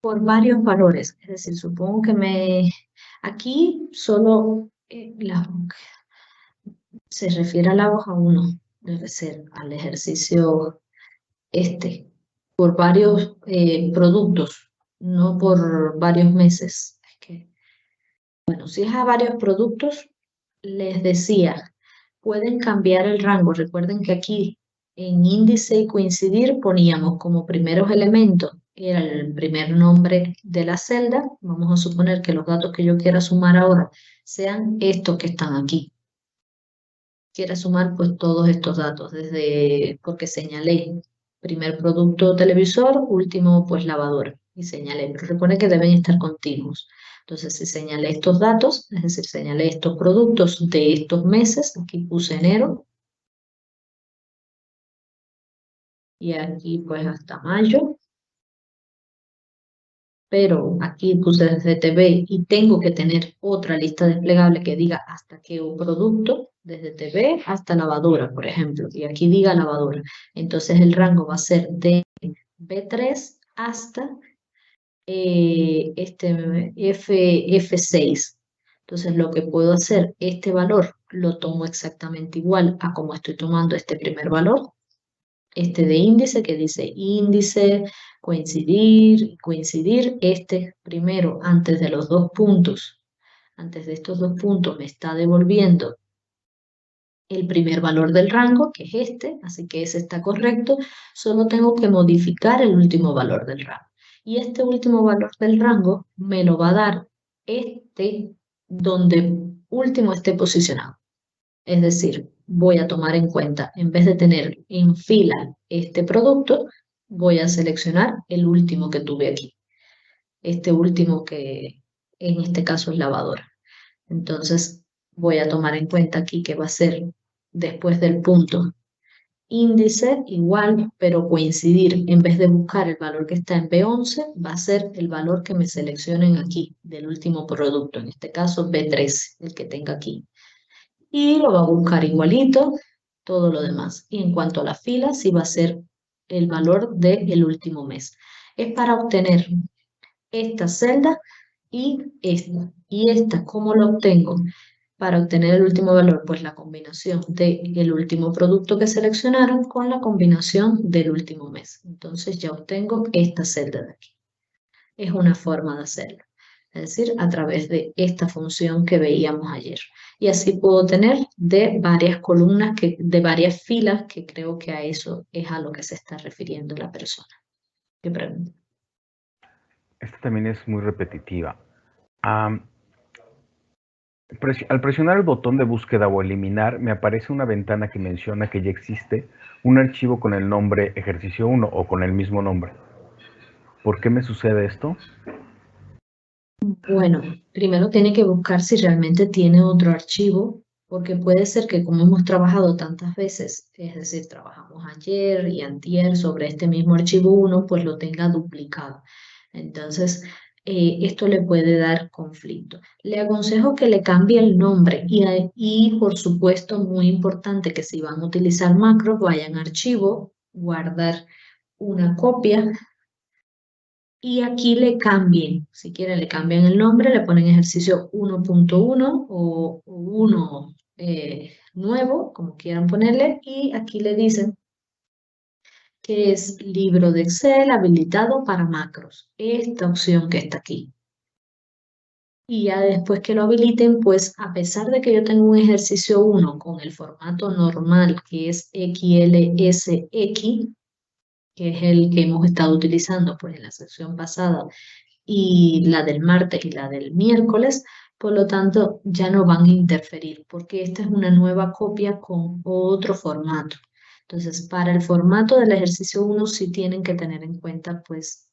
Por varios valores, es decir, supongo que aquí solo se refiere a la hoja 1, debe ser al ejercicio por varios productos, no por varios meses. Bueno, si es a varios productos, les decía, pueden cambiar el rango. Recuerden que aquí en índice y coincidir poníamos como primeros elementos, era el primer nombre de la celda. Vamos a suponer que los datos que yo quiera sumar ahora sean estos que están aquí. Quiera sumar pues todos estos datos, porque señalé primer producto televisor, último pues lavadora y señalé, pero recuerden que deben estar continuos. Entonces si señalé estos datos, es decir, señalé estos productos de estos meses, aquí puse enero y aquí pues hasta mayo, pero aquí puse desde TV y tengo que tener otra lista desplegable que diga hasta qué producto, desde TV hasta lavadora, por ejemplo, y aquí diga lavadora. Entonces el rango va a ser de B3 hasta F6. Entonces lo que puedo hacer, este valor lo tomo exactamente igual a como estoy tomando este primer valor, de índice que dice índice, coincidir, primero antes de los dos puntos, antes de estos dos puntos me está devolviendo el primer valor del rango, que es así que ese está correcto, solo tengo que modificar el último valor del rango. Y este último valor del rango me lo va a dar donde último esté posicionado. Es decir, voy a tomar en cuenta, en vez de tener en fila este producto, voy a seleccionar el último que tuve aquí. Este último que en este caso es lavadora. Entonces voy a tomar en cuenta aquí que va a ser después del punto índice igual, pero coincidir, en vez de buscar el valor que está en B11, va a ser el valor que me seleccionen aquí del último producto, en este caso B13, el que tenga aquí. Y lo va a buscar igualito, todo lo demás. Y en cuanto a la fila, sí va a ser el valor del último mes. Es para obtener esta celda y esta. ¿Y esta cómo lo obtengo? Para obtener el último valor, pues la combinación del último producto que seleccionaron con la combinación del último mes. Entonces ya obtengo esta celda de aquí. Es una forma de hacerlo. Es decir, a través de esta función que veíamos ayer. Y así puedo tener de varias columnas, de varias filas, que creo que a eso es a lo que se está refiriendo la persona. ¿Qué pregunta? Esta también es muy repetitiva. Al presionar el botón de búsqueda o eliminar, me aparece una ventana que menciona que ya existe un archivo con el nombre ejercicio 1 o con el mismo nombre. ¿Por qué me sucede esto? Bueno, primero tiene que buscar si realmente tiene otro archivo, porque puede ser que como hemos trabajado tantas veces, es decir, trabajamos ayer y antier sobre este mismo archivo 1, pues lo tenga duplicado. Entonces, esto le puede dar conflicto. Le aconsejo que le cambie el nombre y por supuesto, muy importante que si van a utilizar macros, vayan a archivo, guardar una copia y aquí le cambien, si quieren le cambian el nombre, le ponen ejercicio 1.1 o 1 nuevo, como quieran ponerle, y aquí le dicen que es libro de Excel habilitado para macros, esta opción que está aquí. Y ya después que lo habiliten, pues a pesar de que yo tengo un ejercicio 1 con el formato normal, que es XLSX, que es el que hemos estado utilizando pues en la sección pasada, y la del martes y la del miércoles, por lo tanto ya no van a interferir, porque esta es una nueva copia con otro formato. Entonces, para el formato del ejercicio 1 sí tienen que tener en cuenta pues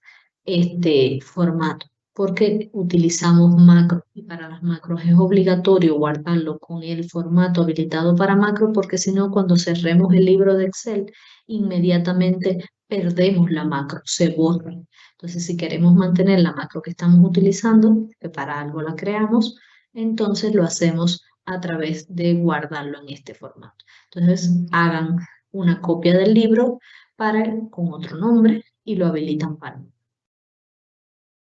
este formato, porque utilizamos macros y para las macros es obligatorio guardarlo con el formato habilitado para macro, porque si no, cuando cerremos el libro de Excel, inmediatamente perdemos la macro, se borra. Entonces, si queremos mantener la macro que estamos utilizando, que para algo la creamos, entonces lo hacemos a través de guardarlo en este formato. Entonces, hagan una copia del libro con otro nombre y lo habilitan para mí.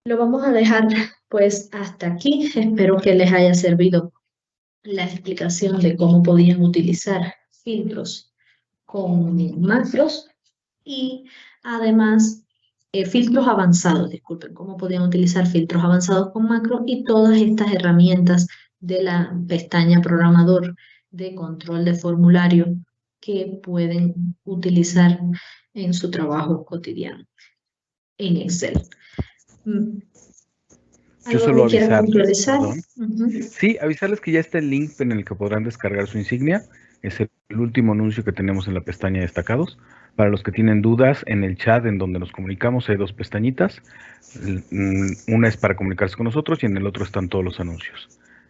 Lo vamos a dejar pues hasta aquí. Espero que les haya servido la explicación de cómo podían utilizar filtros con macros y además filtros avanzados, disculpen, cómo podían utilizar filtros avanzados con macro y todas estas herramientas de la pestaña programador de control de formulario que pueden utilizar en su trabajo cotidiano en Excel. Yo solo avisarles, perdón. Sí, avisarles que ya está el link en el que podrán descargar su insignia. Es el último anuncio que tenemos en la pestaña destacados. Para los que tienen dudas, en el chat en donde nos comunicamos hay 2 pestañitas. Una es para comunicarse con nosotros y en el otro están todos los anuncios.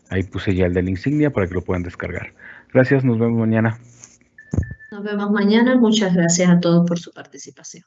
Ahí puse ya el de la insignia para que lo puedan descargar. Gracias, nos vemos mañana. Nos vemos mañana. Muchas gracias a todos por su participación.